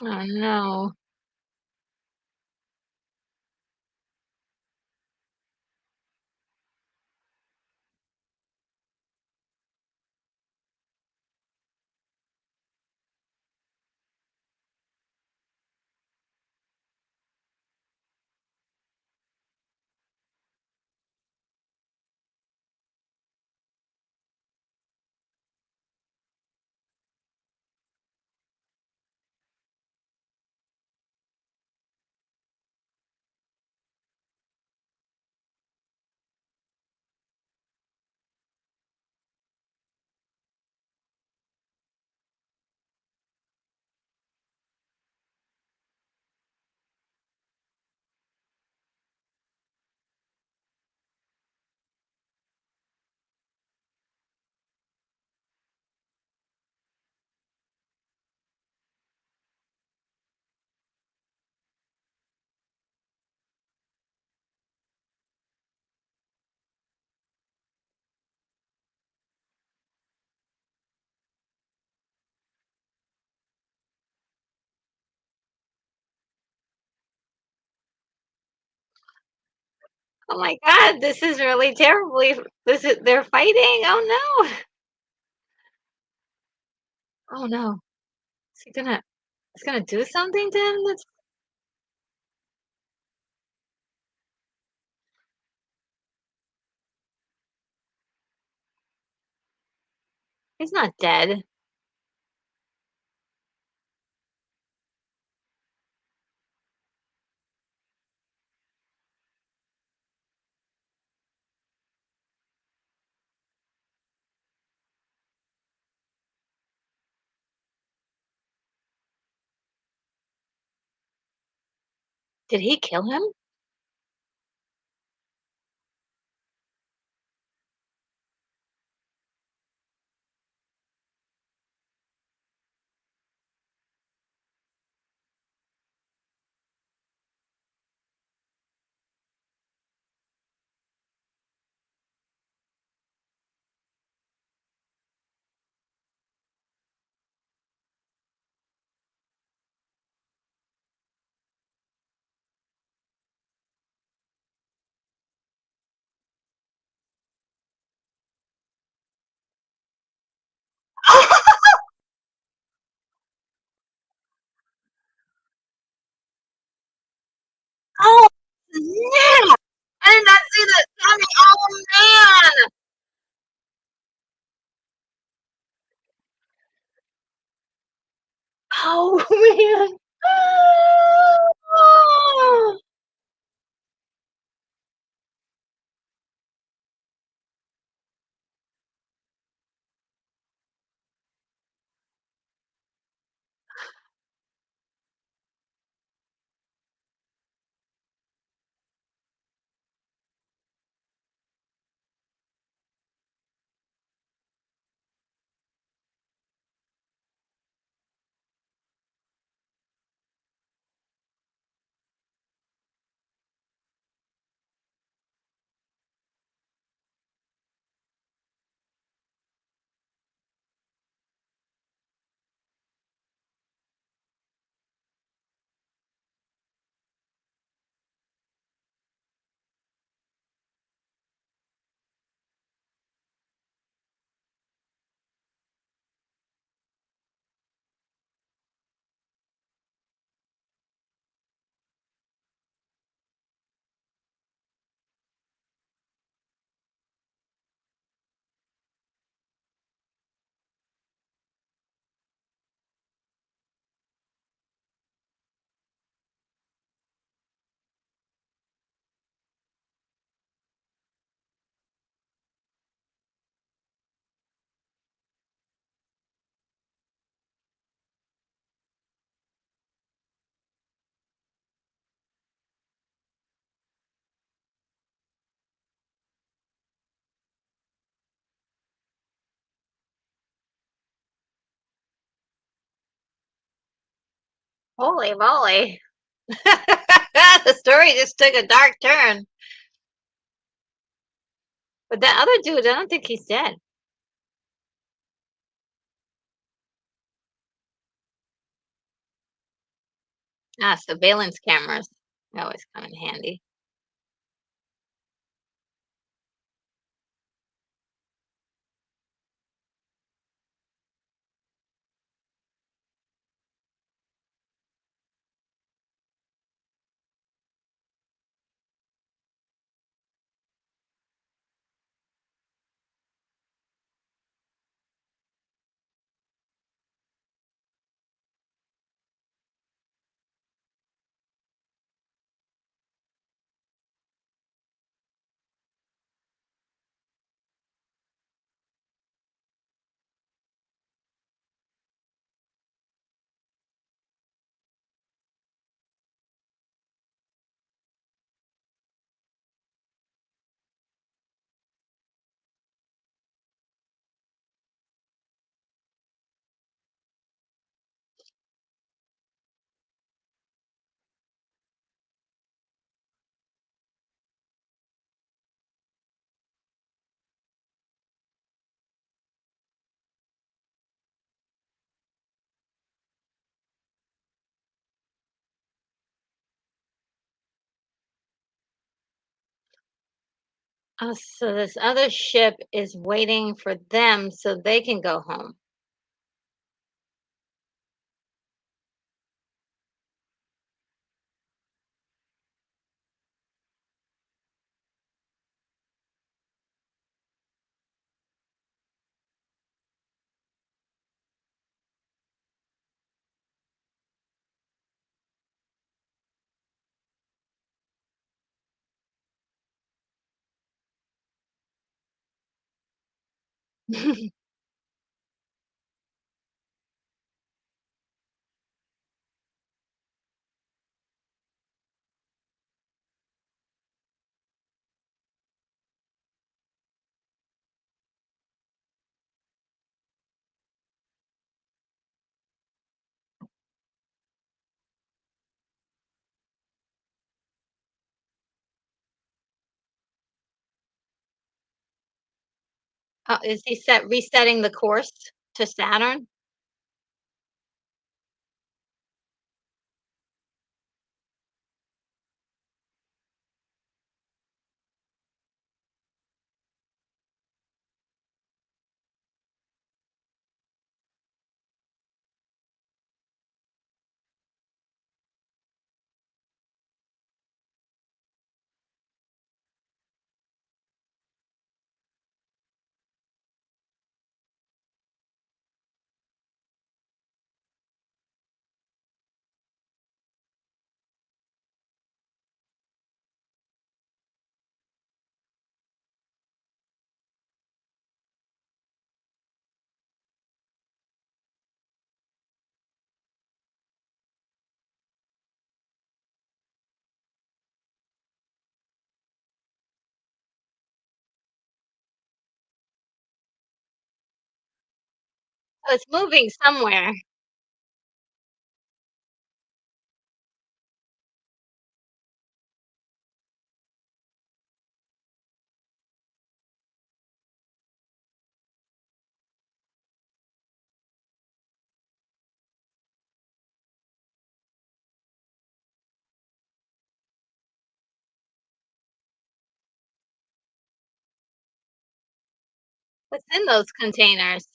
Oh no. Oh my god, this is really terribly this is they're fighting. Oh no. Oh no. Is he gonna he's gonna do something to him? That's he's not dead. Did he kill him? Oh, snap! I did not see that coming. Oh, man! Oh, man! Oh, holy moly. The story just took a dark turn. But that other dude, I don't think he's dead. Ah, surveillance cameras. They always come in handy. Oh, so this other ship is waiting for them so they can go home. Oh, is he resetting the course to Saturn? Oh, it's moving somewhere. What's in those containers?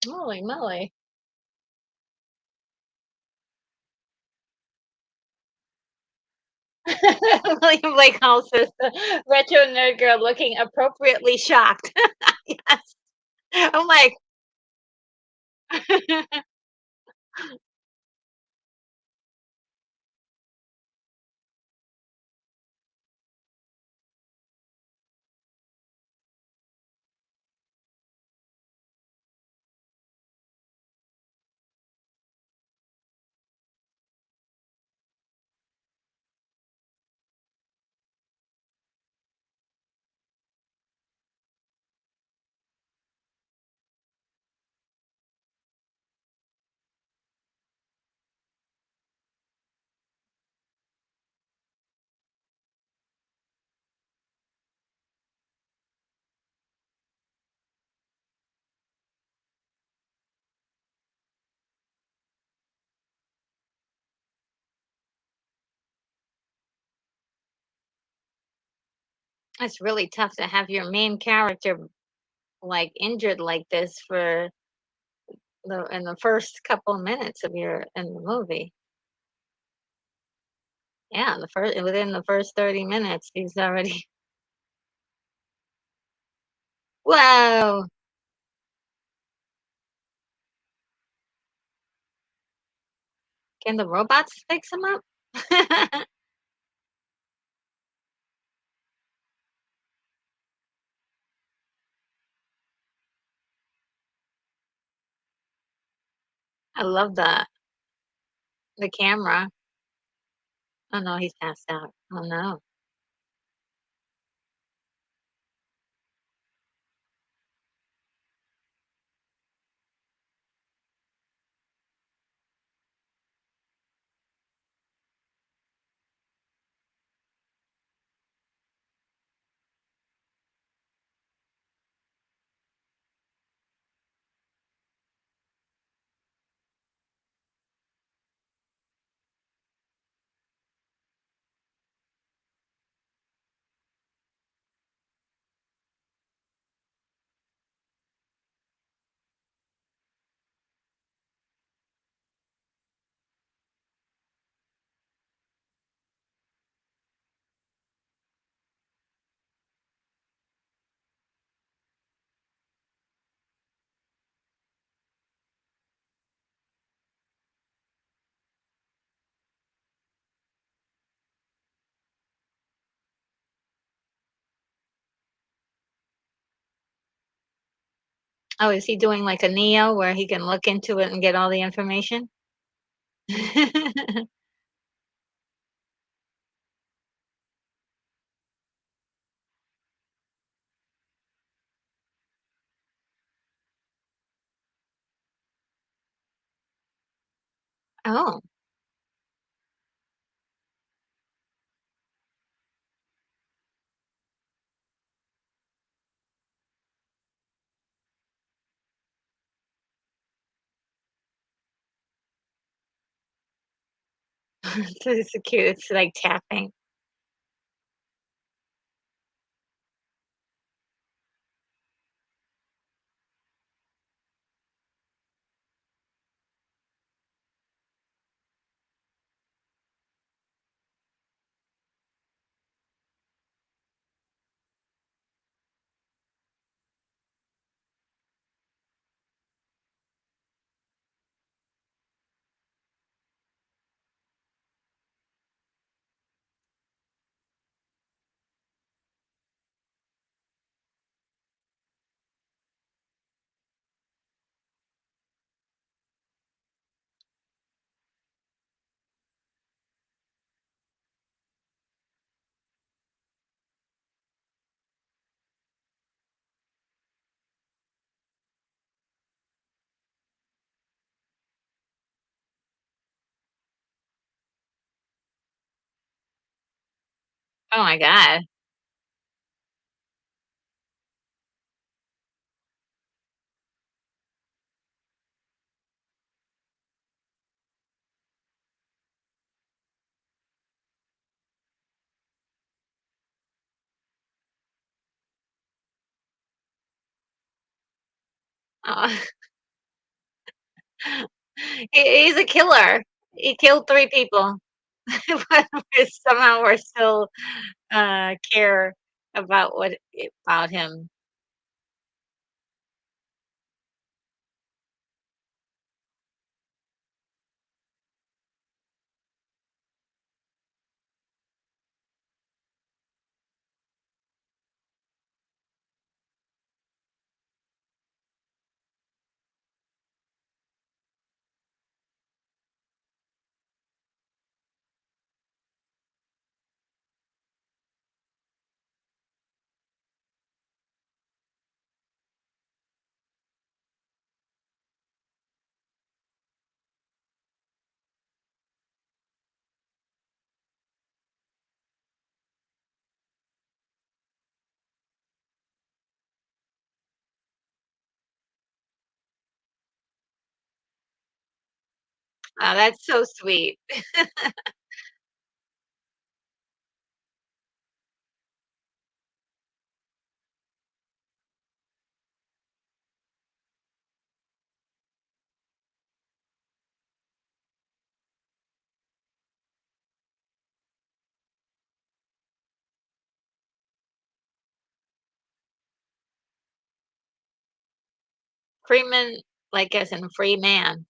Holy moly. William Blake Hall says the retro nerd girl looking appropriately shocked. Yes. I'm like, it's really tough to have your main character like injured like this for the in the first couple of minutes of your in the movie. Yeah, the first within the first 30 minutes, he's already Whoa! Can the robots fix him up? I love that. The camera. Oh, no, he's passed out. Oh, no. Oh, is he doing like a Neo where he can look into it and get all the information? Oh, so it's so cute. It's like tapping. Oh my god. Oh, He's a killer. He killed 3 people, but somehow we're still, care about him. Oh, that's so sweet. Freeman, like, as in free man.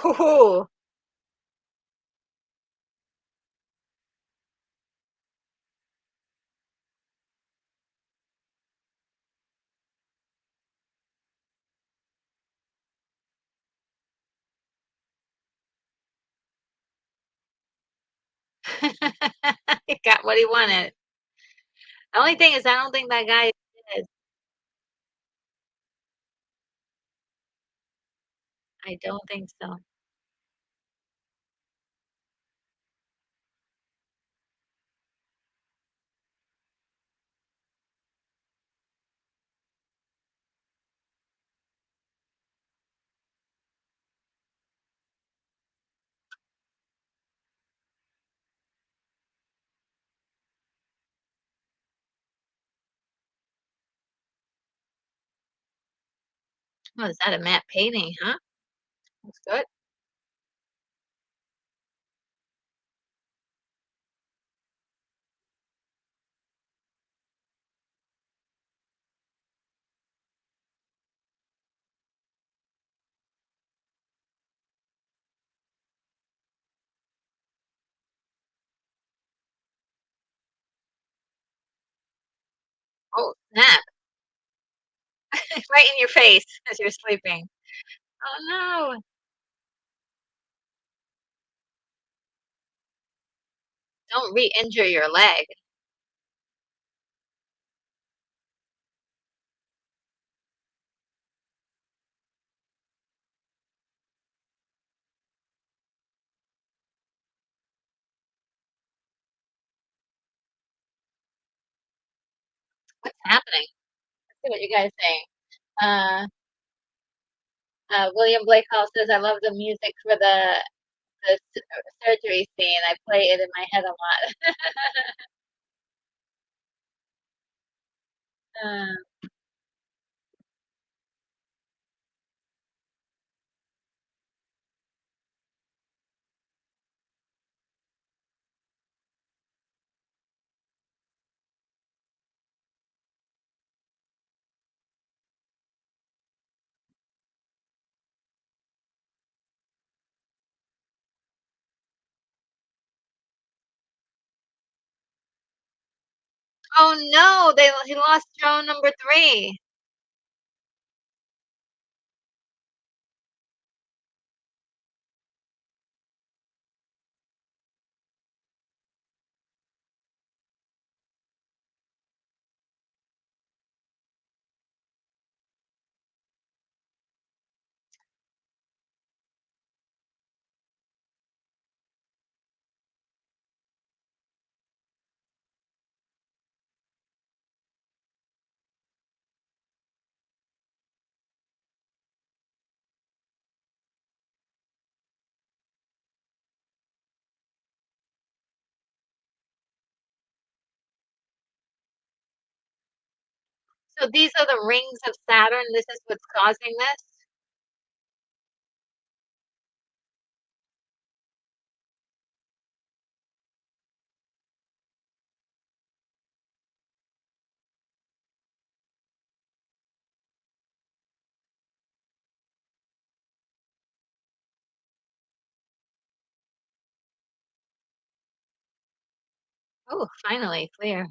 Ooh. He got what he wanted. The only thing is I don't think that guy is. I don't think so. Oh, is that a matte painting, huh? That's good. Oh, snap. Right in your face as you're sleeping. Oh, no. Don't re-injure your leg. What's happening? Let's see what you guys saying. Uh, William Blake Hall says, "I love the music for the surgery scene. I play it in my head a lot." Uh, Oh no, they he lost drone number 3. So these are the rings of Saturn, this is what's causing this? Oh, finally clear.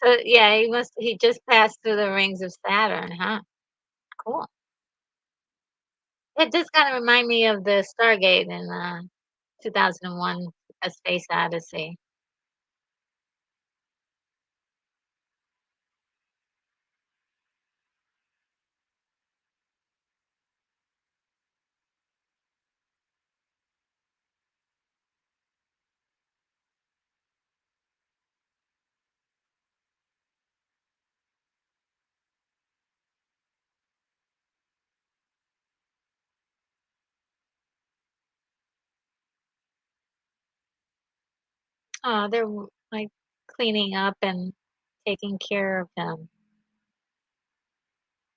So, yeah, he just passed through the rings of Saturn, huh? Cool. It does kinda remind me of the Stargate in, 2001: A Space Odyssey. Oh, they're, like, cleaning up and taking care of him.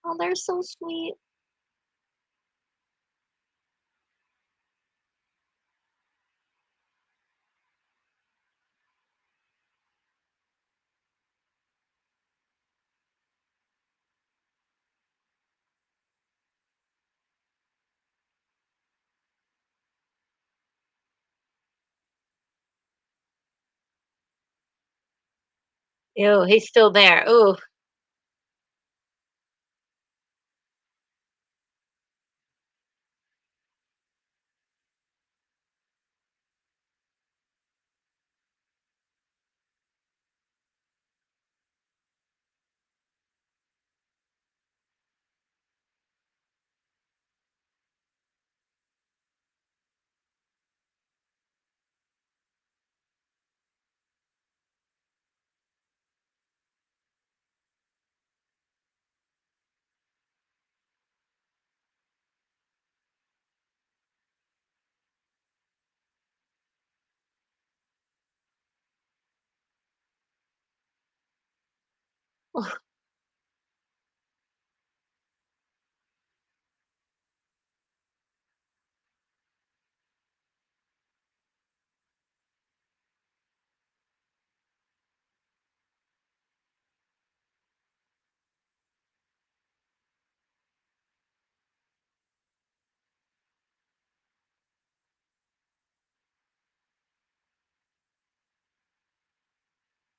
Oh, they're so sweet. Ew, he's still there. Ooh,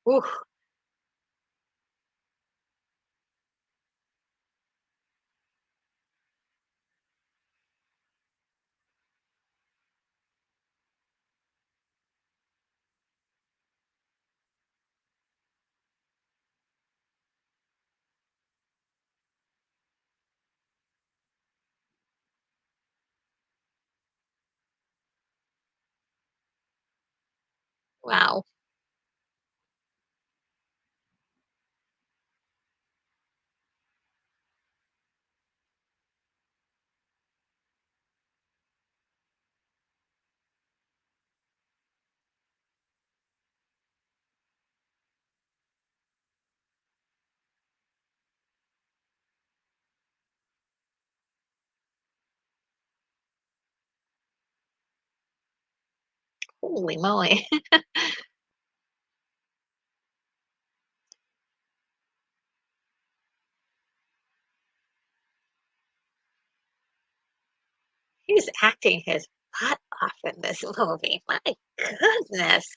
ooh, wow. Holy moly. He's acting his butt off in this movie. My goodness.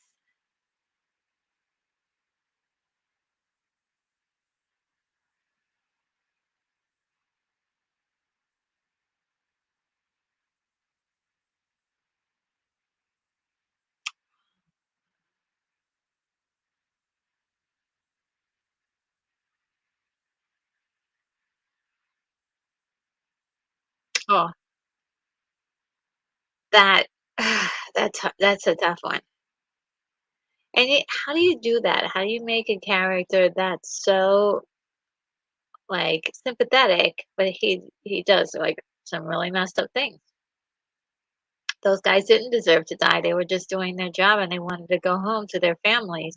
Oh, that that's a tough one. And how do you do that? How do you make a character that's so like sympathetic, but he does like some really messed up things. Those guys didn't deserve to die. They were just doing their job and they wanted to go home to their families.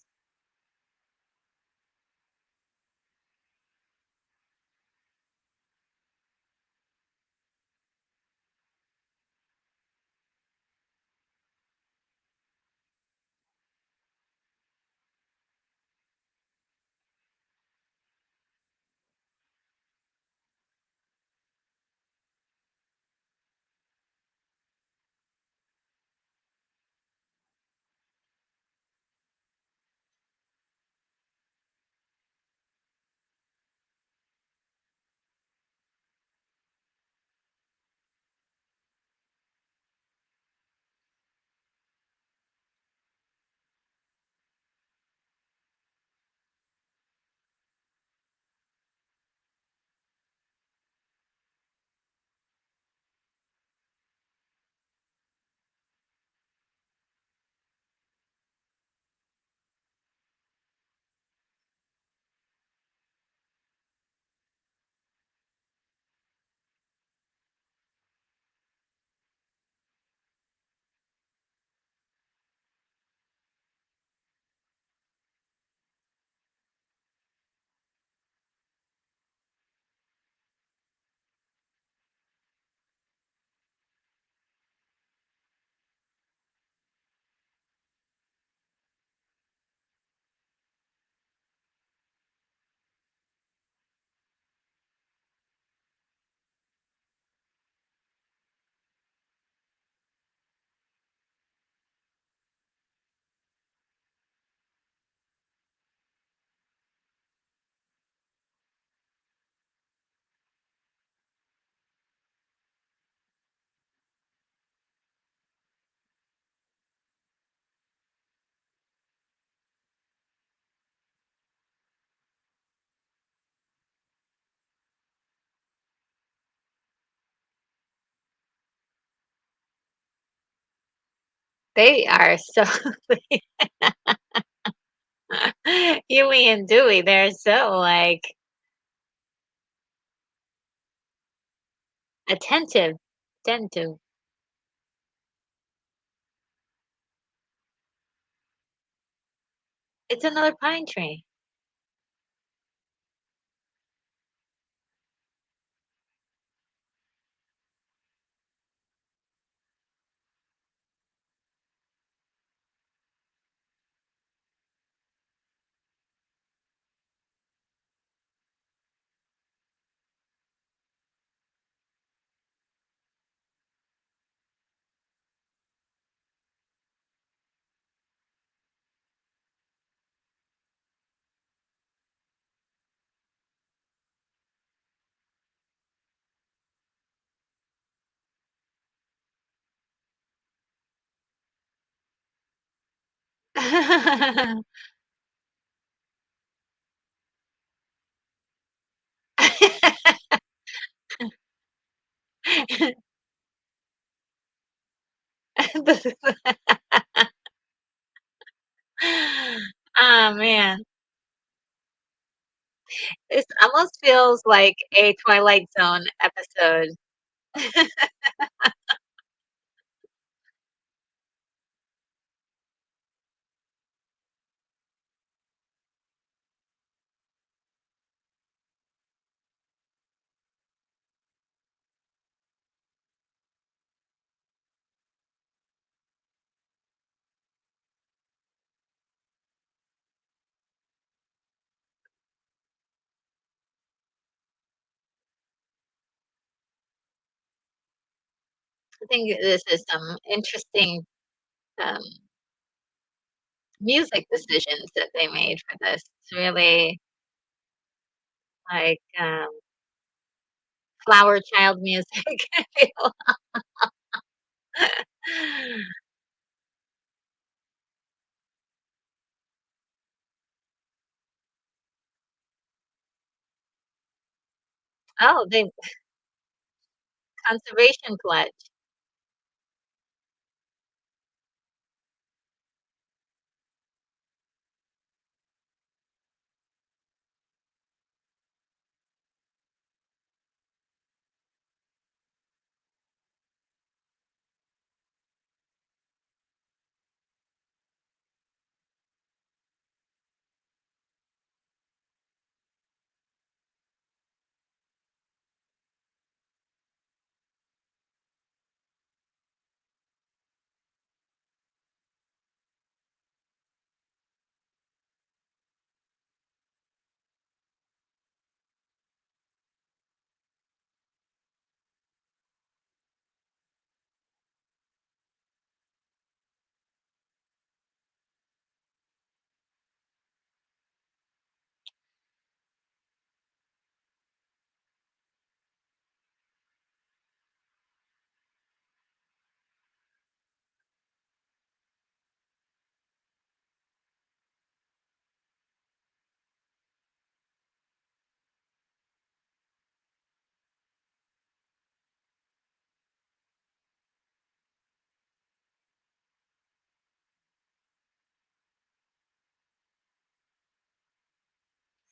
They are so Huey and Dewey, they're so like attentive. Attentive. It's another pine tree. Oh man. This almost feels like a Twilight Zone episode. I think this is some interesting um, music decisions that they made for this. It's really like flower child music. I feel. Oh, the conservation pledge.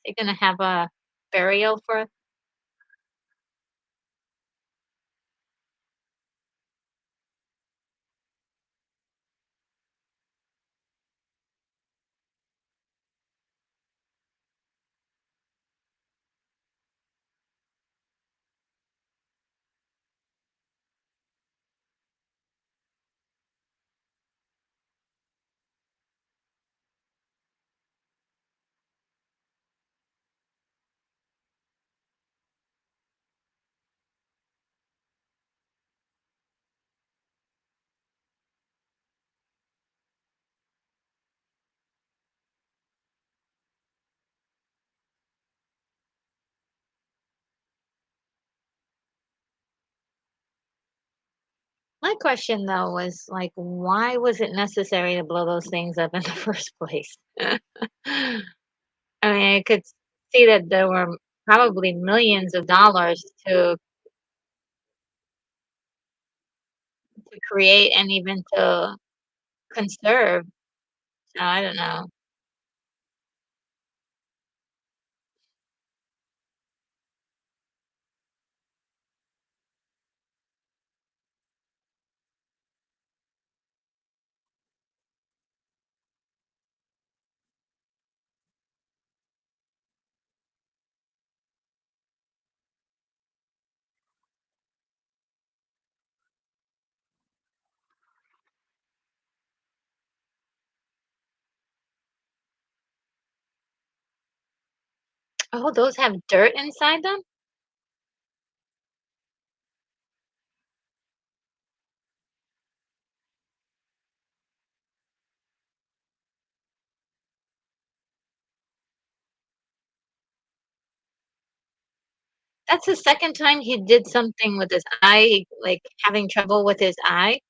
You're gonna have a burial for. My question though was like, why was it necessary to blow those things up in the first place? I mean, I could see that there were probably millions of dollars to create and even to conserve. So I don't know. Oh, those have dirt inside them? That's the second time he did something with his eye, like having trouble with his eye.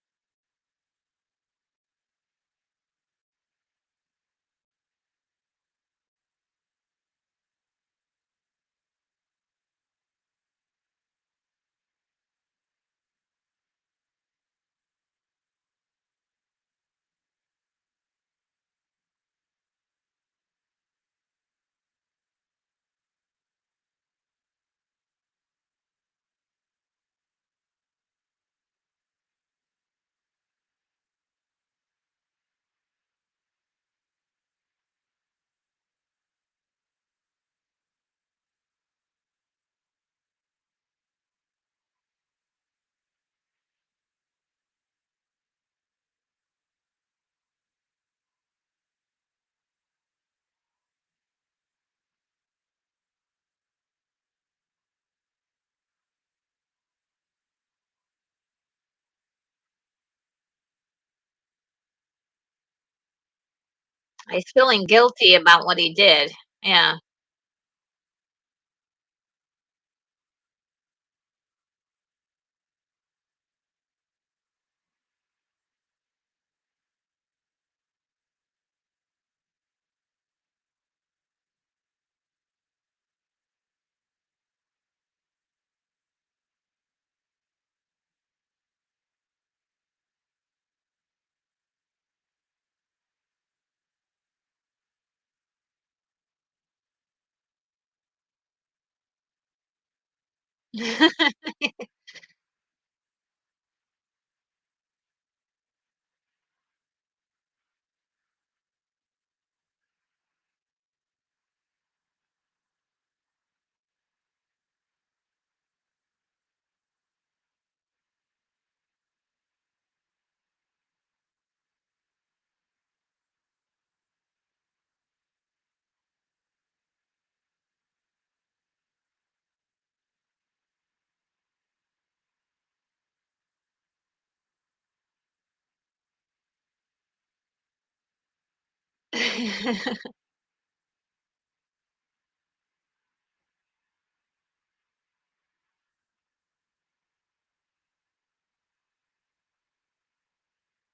He's feeling guilty about what he did. Yeah.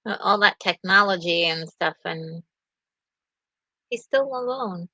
All that technology and stuff, and he's still alone.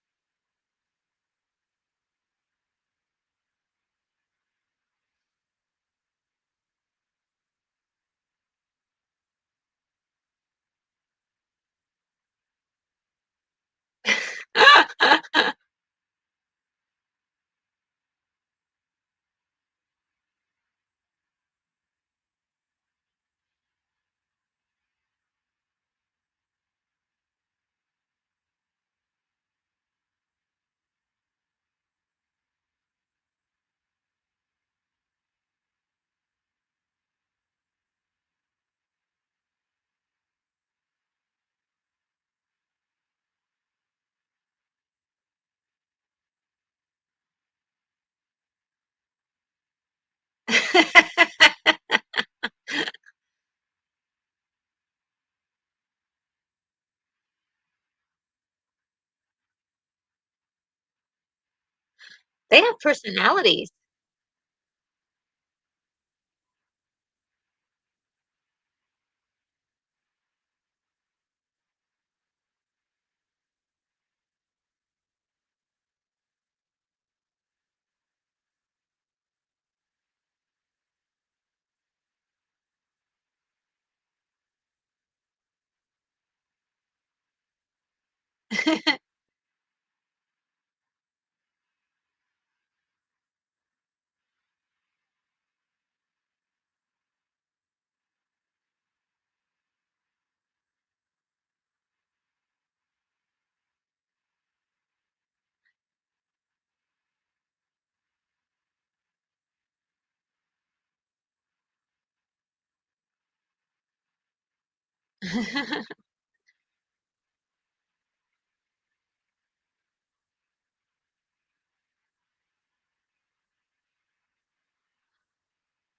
They have personalities.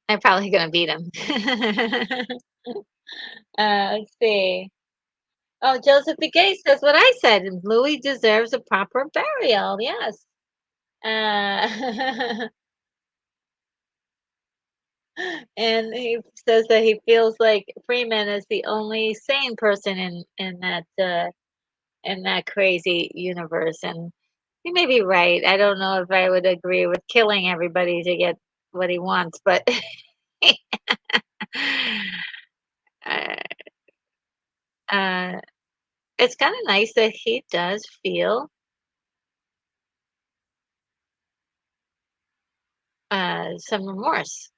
I'm probably gonna beat him. Let's see. Oh, Joseph Begay says what I said. Louis deserves a proper burial. Yes. Uh, and he says that he feels like Freeman is the only sane person in that crazy universe. And he may be right. I don't know if I would agree with killing everybody to get what he wants, but uh, uh, it's kind of nice that he does feel some remorse.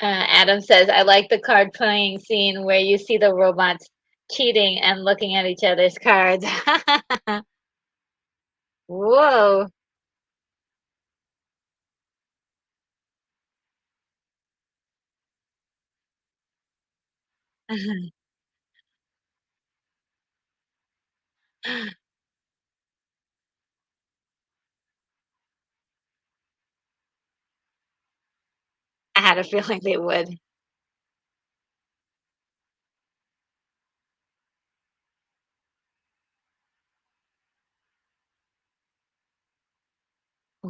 Adam says, I like the card playing scene where you see the robots cheating and looking at each other's cards. Whoa. I had a feeling they would.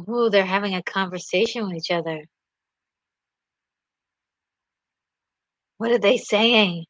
Ooh, they're having a conversation with each other. What are they saying?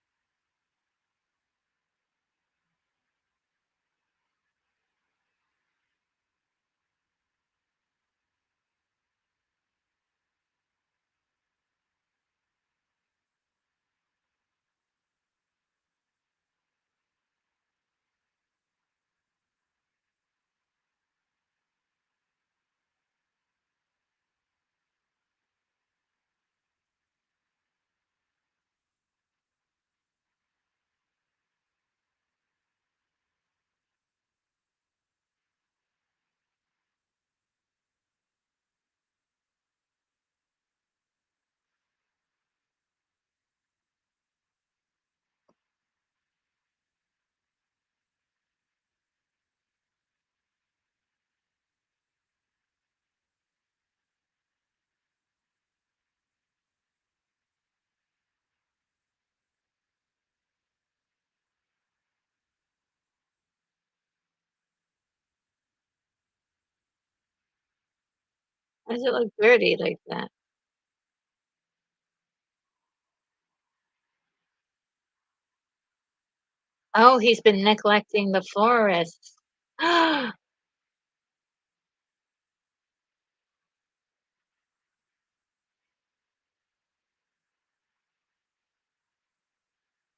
Why does it look dirty like that? Oh, he's been neglecting the forest.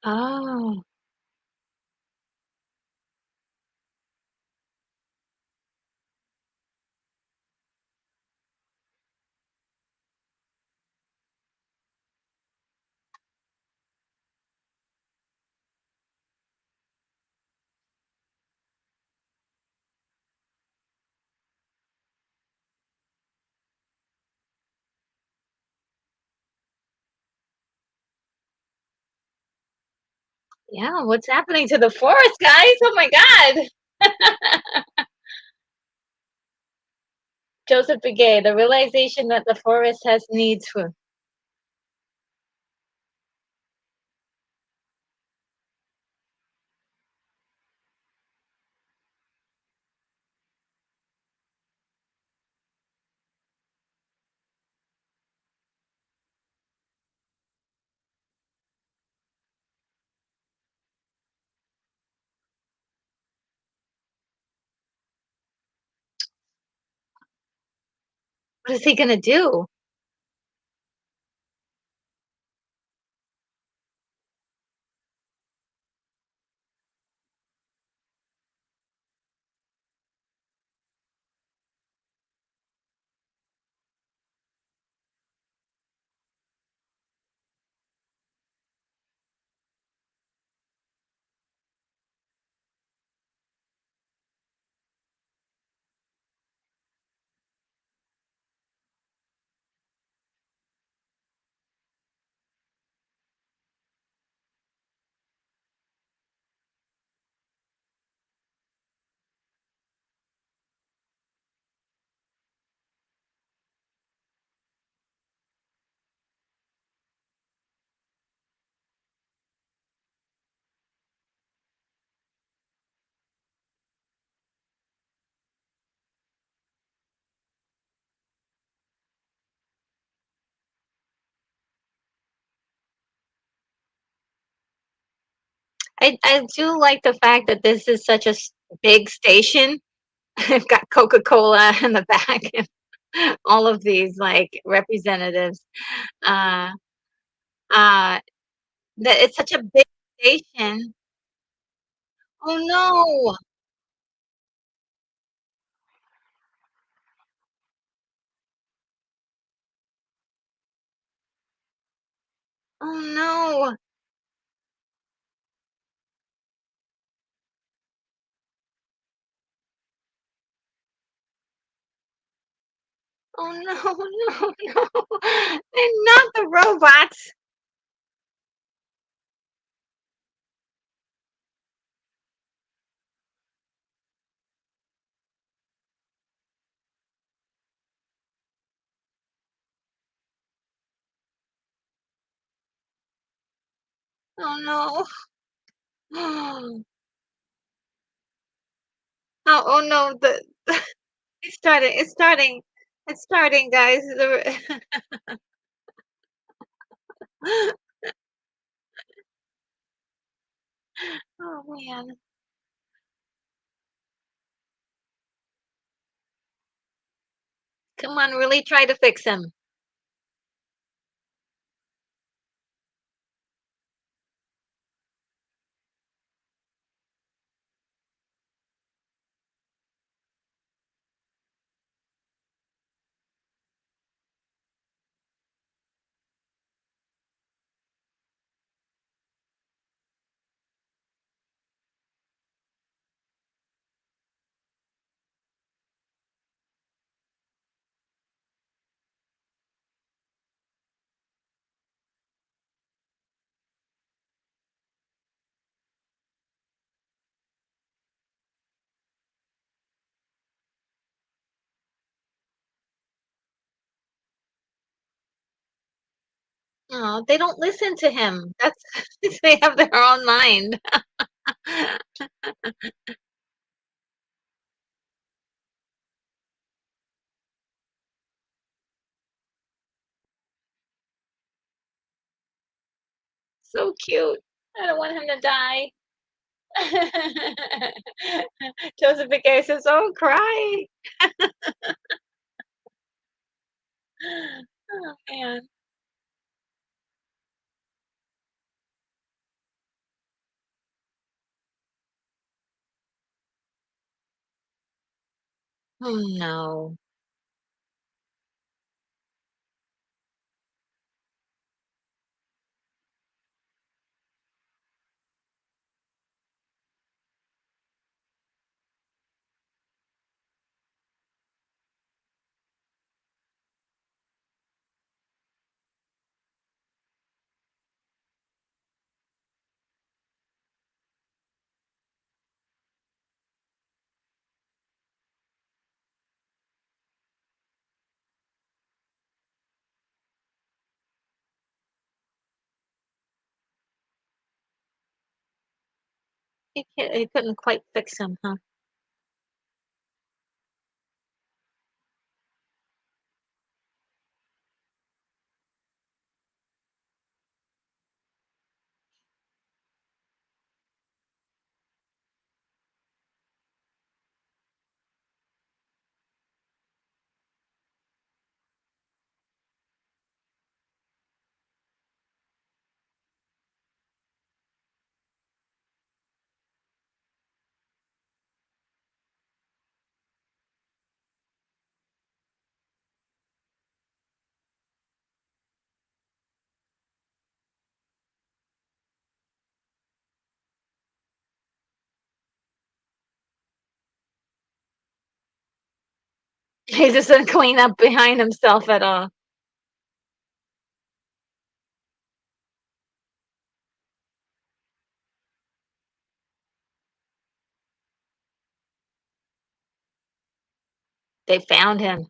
Oh, yeah, what's happening to the forest, guys? Oh my God. Joseph Begay, the realization that the forest has needs for. What is he gonna do? I do like the fact that this is such a big station. I've got Coca-Cola in the back and all of these like representatives. Uh, uh, that it's such a big station. Oh no! Oh no! Oh no! No! No! And not the robots. Oh no! Oh, oh no! It's starting. It's starting. It's starting, guys. Oh man! Come on, really try to fix him. Oh, they don't listen to him. That's they have their own mind. So cute. I don't want him to die. Joseph Piquet says, "Oh, cry." Oh man. Oh no. He couldn't quite fix him, huh? He just didn't clean up behind himself at all. They found him.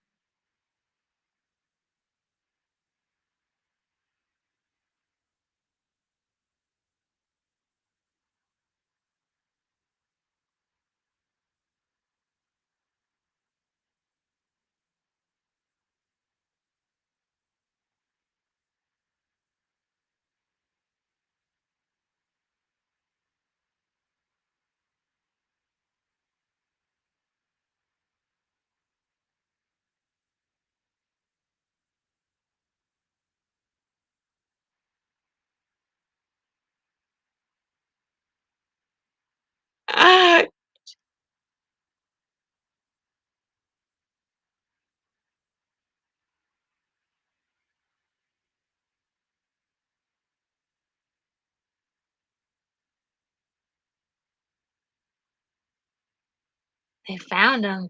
They found him.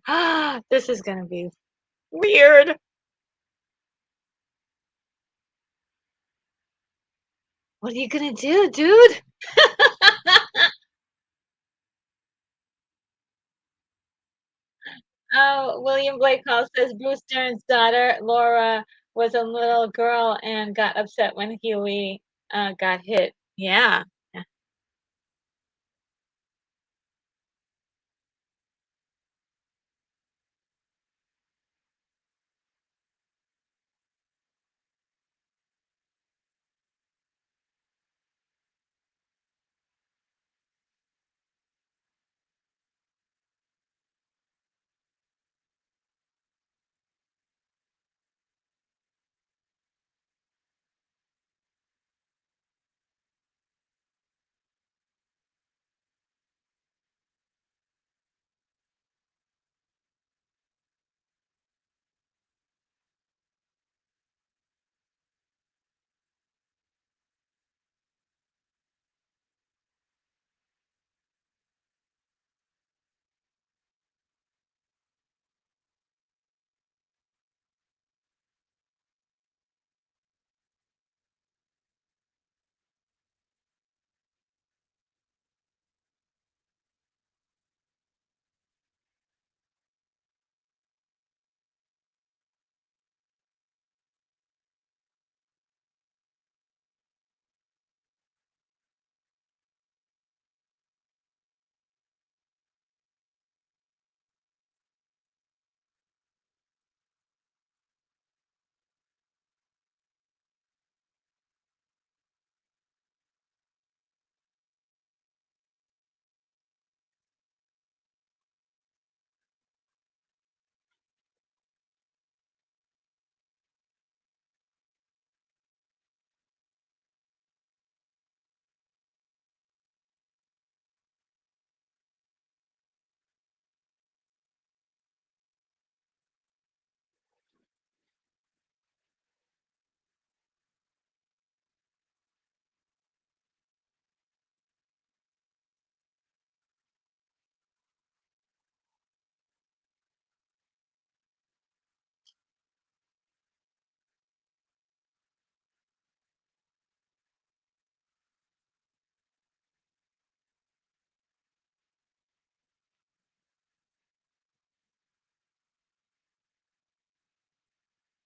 This is gonna be weird. What are you gonna do, dude? Oh, William Blake Hall says Bruce Dern's daughter, Laura, was a little girl and got upset when Huey got hit. Yeah. Yeah.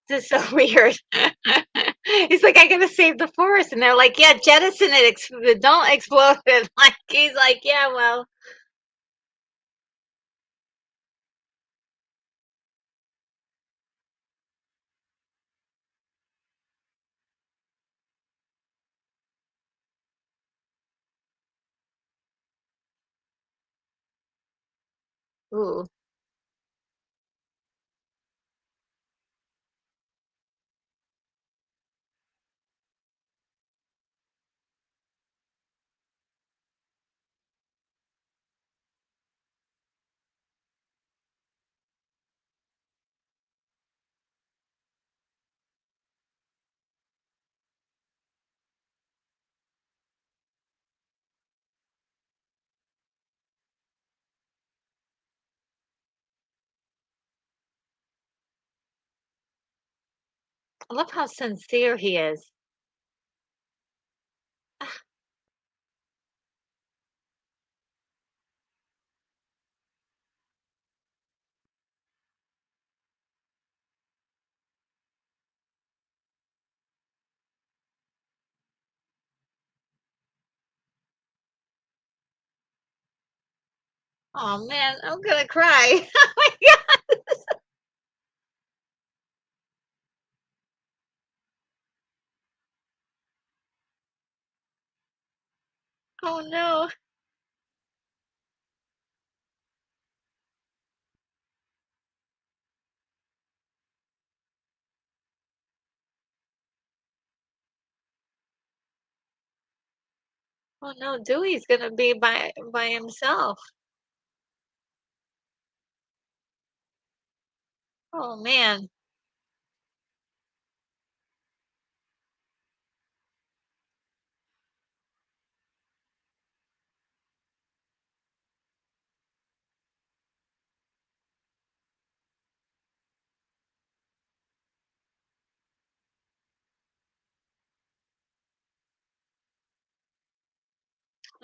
This is so weird. He's like, I gotta save the forest, and they're like, yeah, jettison it, don't explode it. Like he's like, yeah, well, ooh. I love how sincere he is. Oh man, I'm gonna cry. Oh my god. Oh no. Oh no, Dewey's gonna be by himself. Oh man.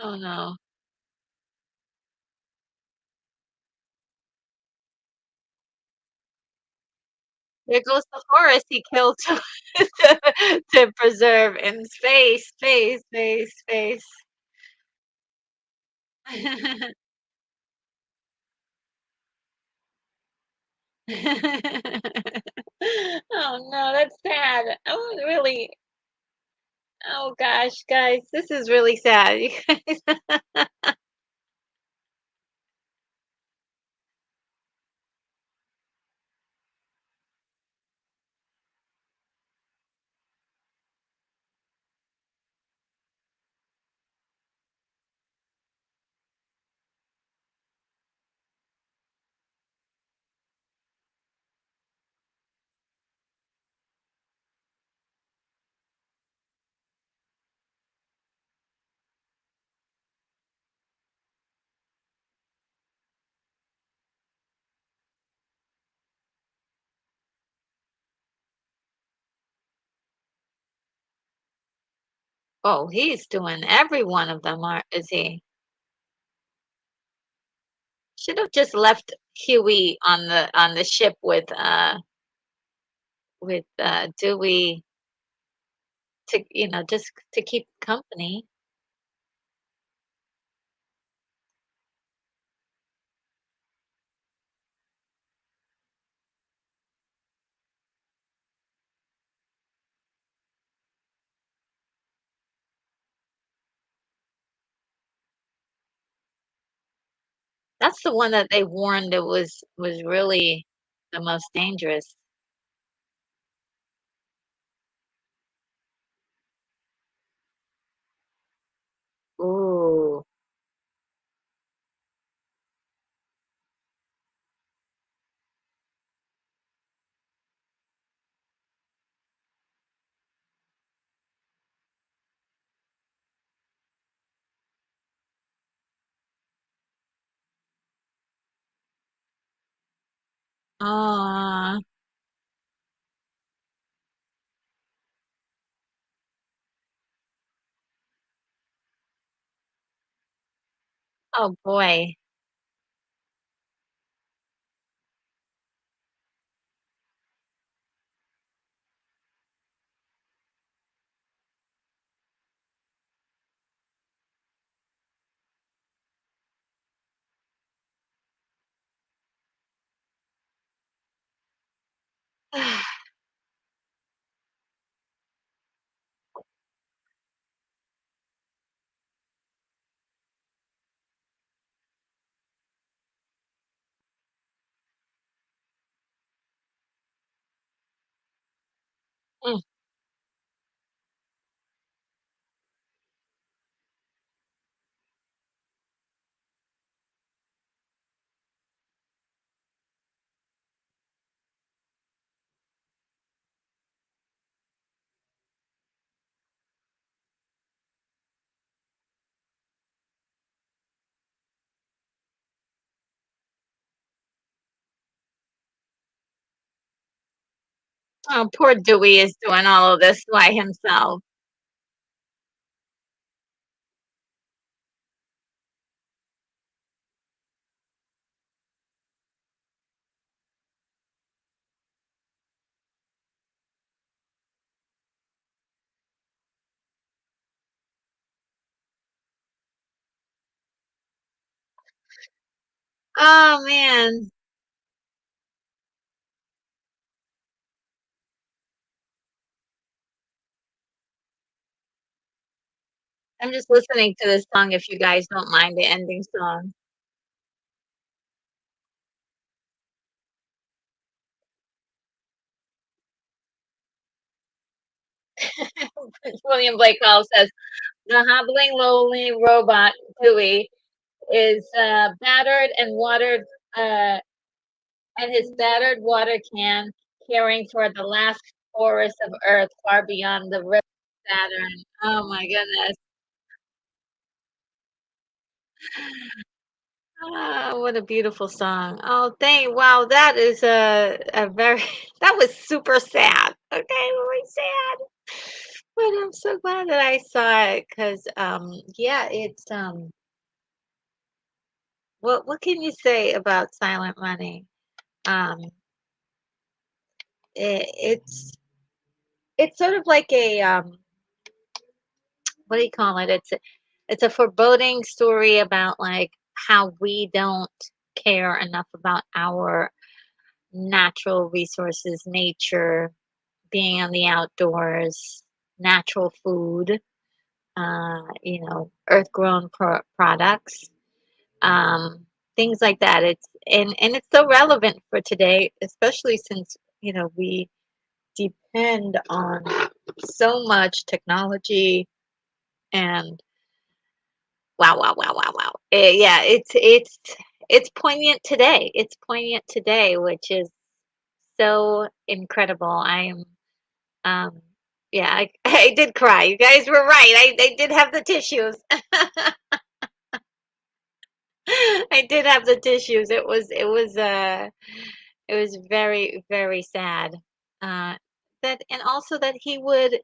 Oh no. There goes the forest he killed to preserve in space, space, space, space. Oh no, that's sad. Oh, really. Oh gosh, guys, this is really sad. You guys. Oh, he's doing every one of them, is he? Should have just left Huey on the ship with Dewey to just to keep company. That's the one that they warned it was really the most dangerous. Ooh. Oh, oh boy. Mm. Oh, poor Dewey is doing all of this by himself. Oh man. I'm just listening to this song if you guys don't mind the ending song. William Blake Hall says the hobbling lonely robot Dewey is battered and watered and his battered water can carrying toward the last forest of Earth far beyond the rim of Saturn. Oh my goodness. Ah, what a beautiful song. Oh, wow, that is a very that was super sad. Okay, very sad. But I'm so glad that I saw it because, yeah, it's what can you say about Silent Running? Um, it's sort of like a what do you call it? It's a foreboding story about like how we don't care enough about our natural resources, nature, being on the outdoors, natural food, earth grown products, things like that. And it's so relevant for today, especially since we depend on so much technology and wow, wow, wow, wow, wow. Yeah, it's poignant today. It's poignant today, which is so incredible. Um, yeah, I did cry. You guys were right. I did have the tissues. I did have the tissues. It was very, very sad. Uh, that and also that he would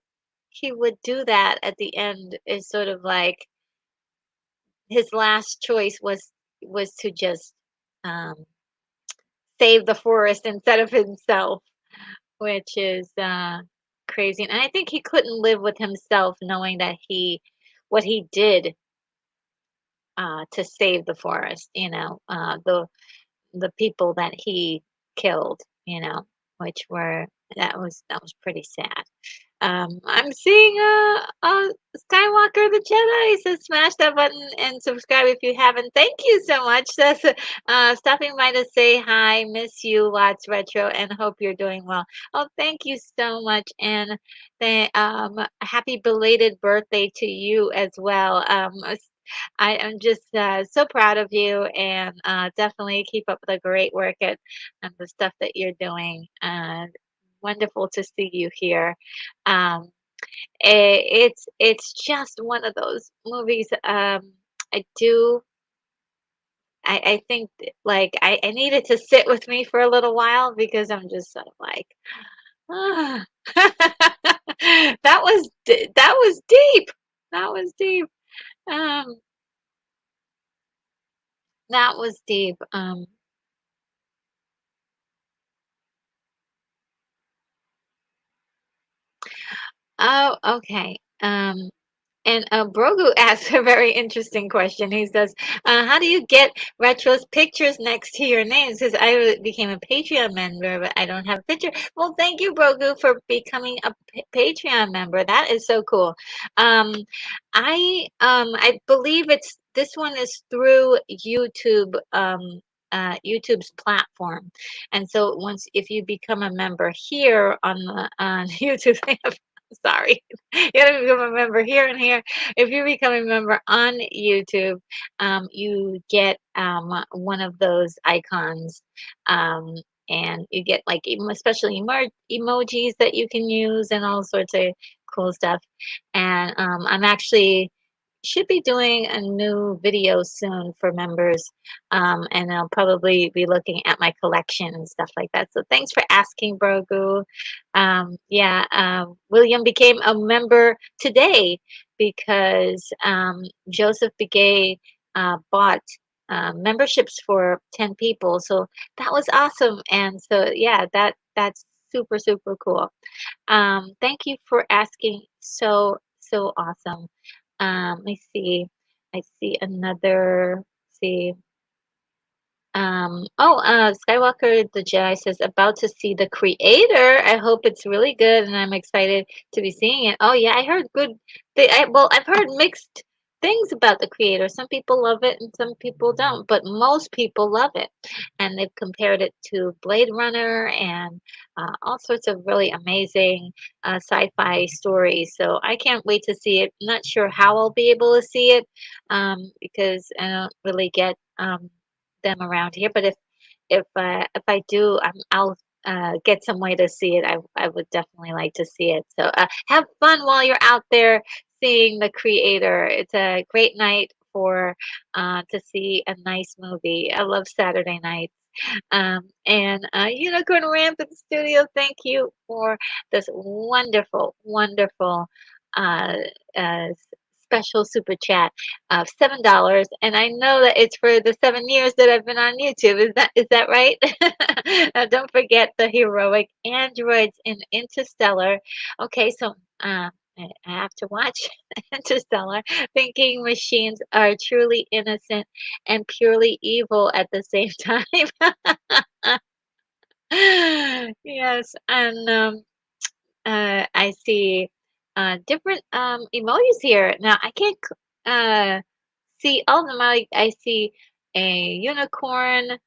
do that at the end is sort of like his last choice was to just um save the forest instead of himself, which is crazy. And I think he couldn't live with himself knowing that what he did to save the forest, the people that he killed, which were that was pretty sad. I'm seeing Skywalker the Jedi says smash that button and subscribe if you haven't. Thank you so much. That's stopping by to say hi, miss you lots, retro, and hope you're doing well. Oh, thank you so much, and happy belated birthday to you as well. I am just so proud of you, and definitely keep up the great work and the stuff that you're doing. Wonderful to see you here. Um, it's just one of those movies. I do. I think like I needed to sit with me for a little while because I'm just sort of like, ah. That was deep. That was deep. Um, that was deep. Oh, okay. And Brogu asks a very interesting question. He says, "How do you get Retro's pictures next to your name?" Says, "I became a Patreon member, but I don't have a picture." Well, thank you, Brogu, for becoming a Patreon member. That is so cool. Um, I believe this one is through YouTube. YouTube's platform, and so once if you become a member here on YouTube, they have sorry. You gotta become a member here and here. If you become a member on YouTube, you get one of those icons, um, and you get like especially emojis that you can use and all sorts of cool stuff. And I'm actually should be doing a new video soon for members, and I'll probably be looking at my collection and stuff like that. So thanks for asking, Brogu. Yeah, William became a member today because Joseph Begay bought memberships for 10 people. So that was awesome. And so, yeah, that's super, super cool. Thank you for asking. So, so awesome. Let me see. I see another. See. Skywalker the Jedi says, about to see the creator. I hope it's really good, and I'm excited to be seeing it. Oh yeah, I heard good. Well, I've heard mixed things about the creator. Some people love it, and some people don't. But most people love it, and they've compared it to Blade Runner and all sorts of really amazing sci-fi stories. So I can't wait to see it. Not sure how I'll be able to see it because I don't really get. Them around here. But if I do, I'll get some way to see it. I would definitely like to see it. So have fun while you're out there seeing the creator. It's a great night for to see a nice movie. I love Saturday nights. And Unicorn Rampant Studio, thank you for this wonderful, wonderful uh, uh, special super chat of $7, and I know that it's for the 7 years that I've been on YouTube. Is that right? Don't forget the heroic androids in Interstellar. Okay, so I have to watch Interstellar. Thinking machines are truly innocent and purely evil at the same time. Yes, and I see different emojis here. Now I can't see all of them. I see a unicorn,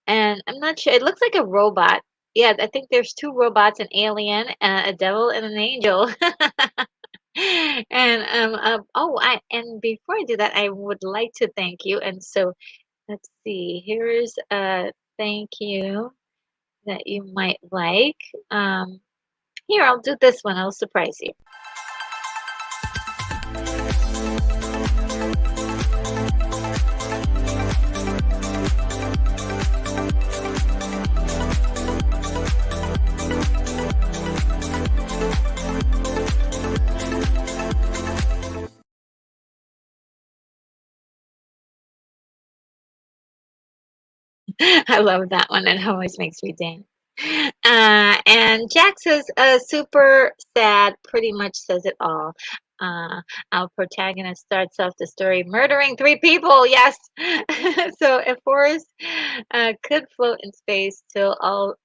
and I'm not sure. It looks like a robot. Yeah, I think there's two robots, an alien, a devil, and an angel. And oh, I and before I do that, I would like to thank you. And so let's see. Here's a thank you that you might like. Here, I'll do this one. I'll surprise you. I love that one. It always makes me dance. And Jack says, super sad, pretty much says it all. Uh, our protagonist starts off the story murdering three people. Yes. So if Forrest could float in space till all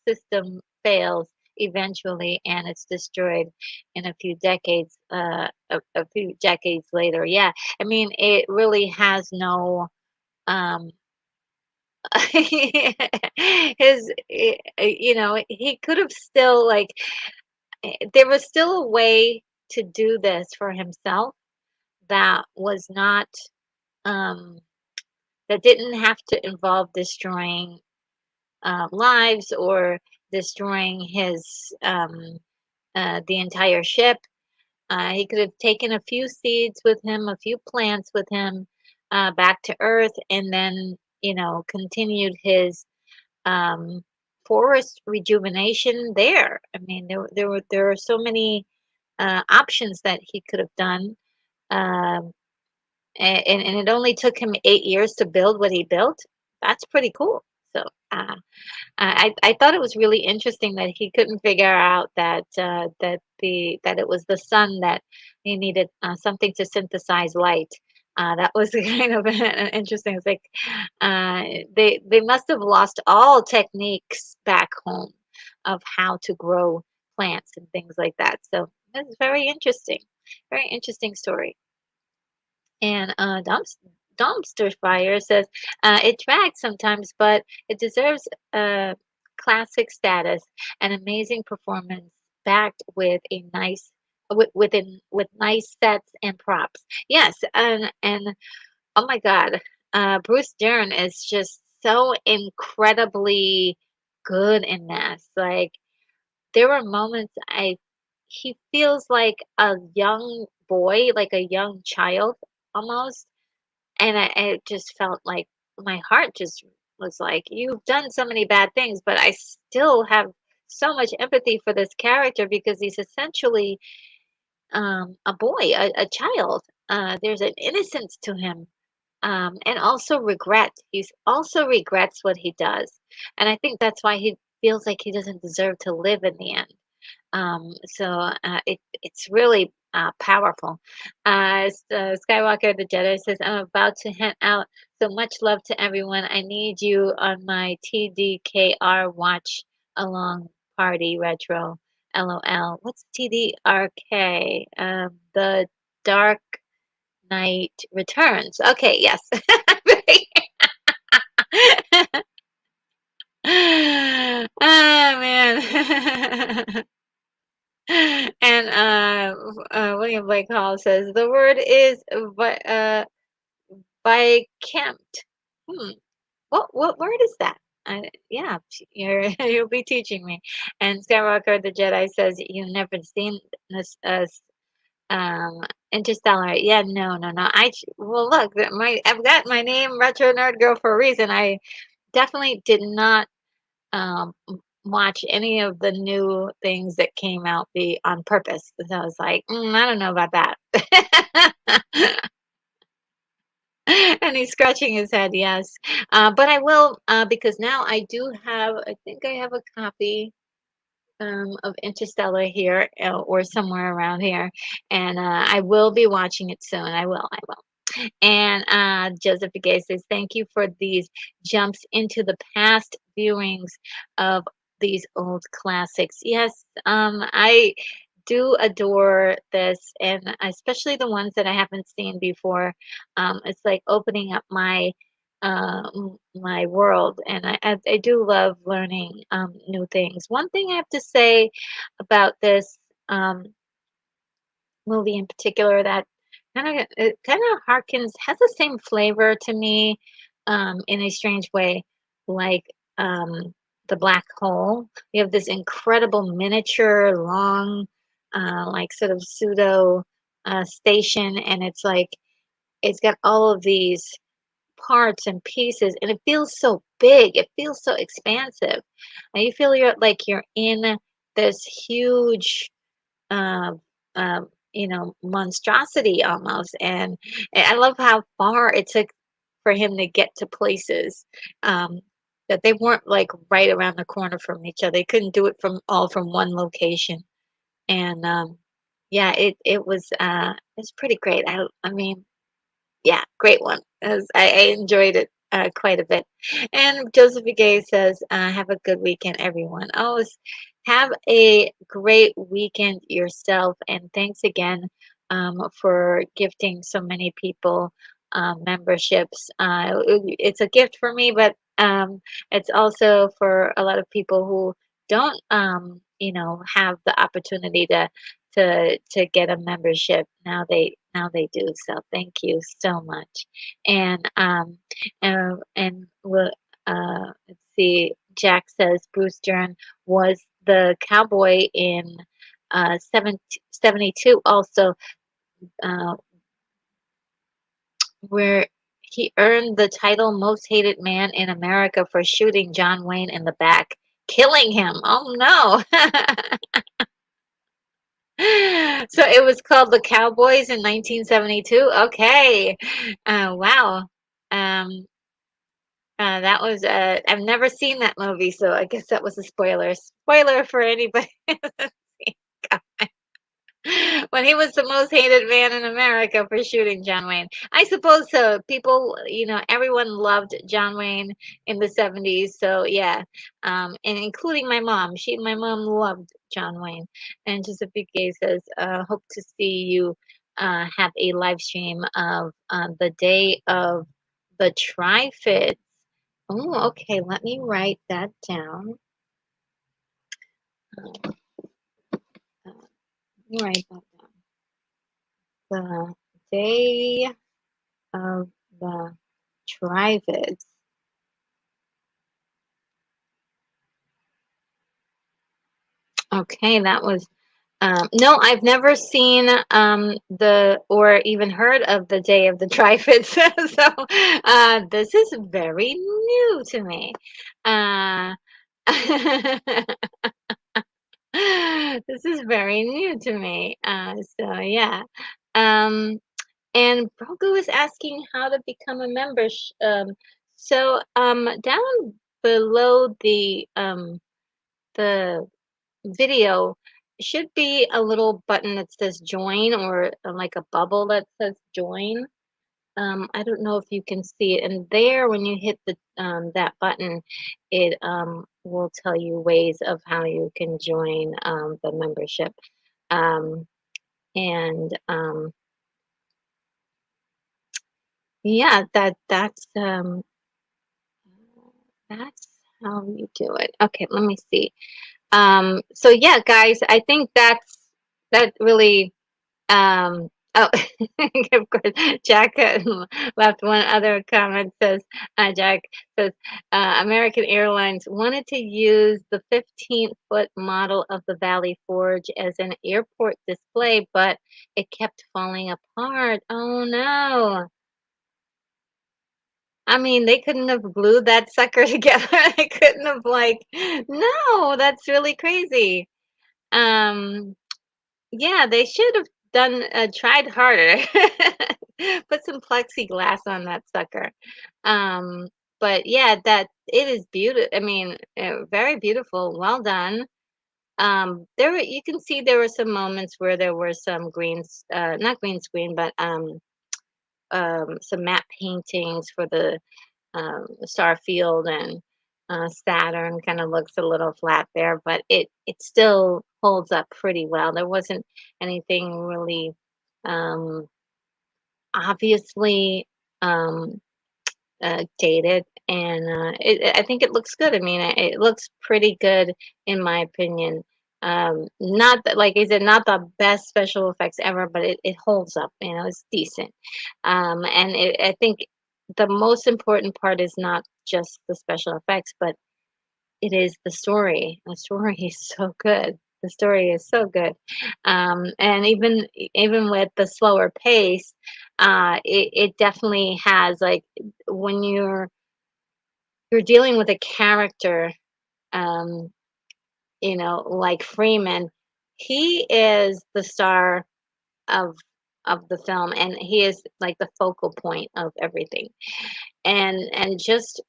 system fails eventually, and it's destroyed in a few decades later. Yeah, I mean, it really has no. Um, he could have still like there was still a way to do this for himself that was not um that didn't have to involve destroying lives or destroying his the entire ship. He could have taken a few seeds with him, a few plants with him, back to earth, and then continued his um, forest rejuvenation there. I mean, there are so many options that he could have done, um, and it only took him 8 years to build what he built. That's pretty cool. So I thought it was really interesting that he couldn't figure out that it was the sun that he needed something to synthesize light. That was kind of interesting. It's like uh, they must have lost all techniques back home of how to grow plants and things like that. So that's very interesting. Very interesting story. And Dumpster Fire says it drags sometimes, but it deserves classic status, an amazing performance backed with a nice with nice sets and props. Yes, and oh my God, Bruce Dern is just so incredibly good in this. Like there were moments he feels like a young boy, like a young child almost, and it just felt like my heart just was like, "You've done so many bad things, but I still have so much empathy for this character because he's essentially a boy, a child. There's an innocence to him, and also regret. He's also regrets what he does, and I think that's why he feels like he doesn't deserve to live in the end. It's really powerful. Skywalker the Jedi says, "I'm about to head out. So much love to everyone. I need you on my TDKR watch along party retro. LOL. What's TDRK? The Dark Knight Returns. Okay, yes. Oh man. And William Blake Hall says the word is Viscount. Hmm. What word is that? Yeah, you'll be teaching me. And Skywalker the Jedi says you've never seen this Interstellar. Yeah, no. Well look, I've got my name Retro Nerd Girl for a reason. I definitely did not um watch any of the new things that came out be on purpose. So I was like, I don't know about that. And he's scratching his head, yes. But I will, because now I do have, I think I have a copy of Interstellar here or somewhere around here. And I will be watching it soon. I will. And Joseph Gay says, thank you for these jumps into the past viewings of these old classics. Yes, I do adore this, and especially the ones that I haven't seen before. It's like opening up my world, and I do love learning new things. One thing I have to say about this um, movie in particular that kind of harkens has the same flavor to me in a strange way, like the black hole. You have this incredible miniature, long, like sort of pseudo station, and it's like it's got all of these parts and pieces, and it feels so big. It feels so expansive, and you feel you're in this huge um, monstrosity almost. And I love how far it took for him to get to places that they weren't like right around the corner from each other. They couldn't do it from one location. And yeah, it was it's pretty great. I mean, yeah, great one. I enjoyed it quite a bit. And Joseph Gay says, "Have a good weekend, everyone. Have a great weekend yourself, and thanks again for gifting so many people memberships. It's a gift for me, but it's also for a lot of people who don't, have the opportunity to get a membership. Now they do. So thank you so much. And we'll, let's see. Jack says Bruce Dern was the cowboy in 72 also, uh, where he earned the title Most Hated Man in America for shooting John Wayne in the back, killing him. Oh no. So it was called The Cowboys in 1972. Okay. Wow. Um, that was I've never seen that movie, so I guess that was a spoiler. Spoiler for anybody. When he was the most hated man in America for shooting John Wayne. I suppose so. People, everyone loved John Wayne in the 70s. So yeah, and including my mom. My mom loved John Wayne. And Giuseppe Gay says, hope to see you have a live stream of the day of the Tri-Fit. Oh, okay. Let me write that down. Let me write that down. The day of the Trivids. Okay, that was no, I've never seen the or even heard of the Day of the Trifids. So this is very new to me. Uh, this is very new to me. So yeah. Um, and Brogu is asking how to become a member. So down below the video should be a little button that says join or like a bubble that says join. I don't know if you can see it. And there, when you hit that button, it will tell you ways of how you can join the membership. Um, and yeah, that's how you do it. Okay, let me see. So yeah, guys, I think that really oh of course Jack left one other comment says Jack says American Airlines wanted to use the 15-foot model of the Valley Forge as an airport display, but it kept falling apart. Oh no. I mean, they couldn't have glued that sucker together. They couldn't have like, no, that's really crazy. Um, yeah, they should have done tried harder. Put some plexiglass on that sucker. Um, but yeah, that it is beautiful. I mean, very beautiful. Well done. There were, you can see there were some moments where there were some greens, not green screen, but some matte paintings for the Starfield and Saturn. Kind of looks a little flat there, but it still holds up pretty well. There wasn't anything really um, obviously um, dated, and I think it looks good. I mean, it looks pretty good in my opinion. Not that, like I said, not the best special effects ever, but it holds up. You know, it's decent. And I think the most important part is not just the special effects, but it is the story. The story is so good. The story is so good. And even with the slower pace, it definitely has like when you're dealing with a character, um, you know, like Freeman, he is the star of of the film, and he is like the focal point of everything. And just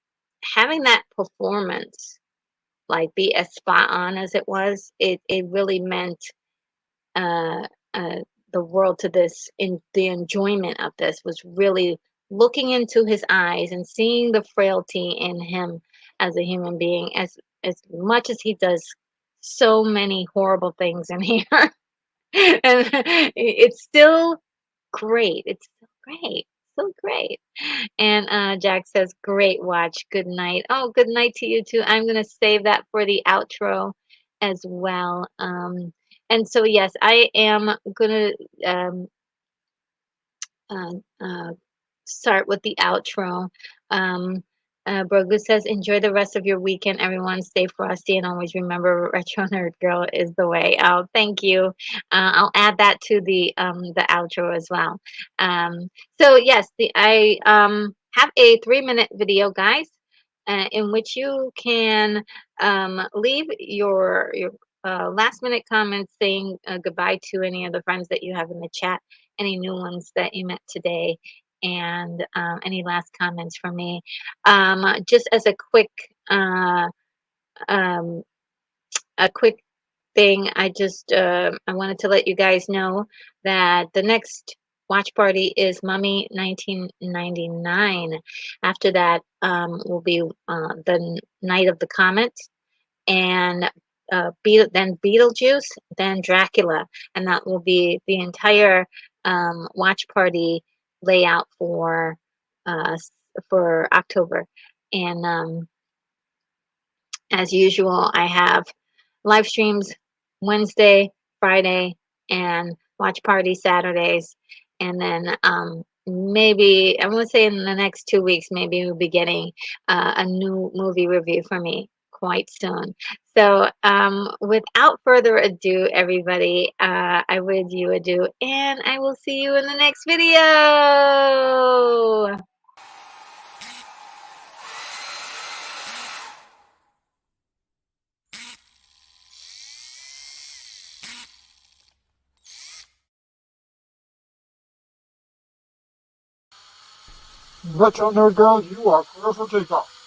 having that performance like be as spot on as it was, it really meant uh, uh, the world to this. In the enjoyment of this was really looking into his eyes and seeing the frailty in him as a human being, as much as he does so many horrible things in here. And it's still great. It's still great. So great. And Jack says, great watch. Good night. Oh, good night to you too. I'm going to save that for the outro as well. And so, yes, I am going to uh, uh, start with the outro. Um, Brogu says, enjoy the rest of your weekend, everyone. Stay frosty and always remember Retro Nerd Girl is the way. Oh, thank you. I'll add that to the outro as well. Um, so yes, I have a 3-minute video, guys, in which you can leave your last minute comments saying goodbye to any of the friends that you have in the chat, any new ones that you met today, and any last comments from me. Just as um, a quick thing, I wanted to let you guys know that the next watch party is Mummy 1999. After that will be the Night of the Comet, and then Beetlejuice, then Dracula, and that will be the entire watch party layout uh, for October. And as usual, I have live streams Wednesday, Friday, and watch party Saturdays. And then maybe, I want to say in the next 2 weeks, maybe we'll be getting a new movie review from me quite soon. So without further ado, everybody, I bid you adieu, and I will see you in the next video. Retro Nerd Girl, you are clear for takeoff.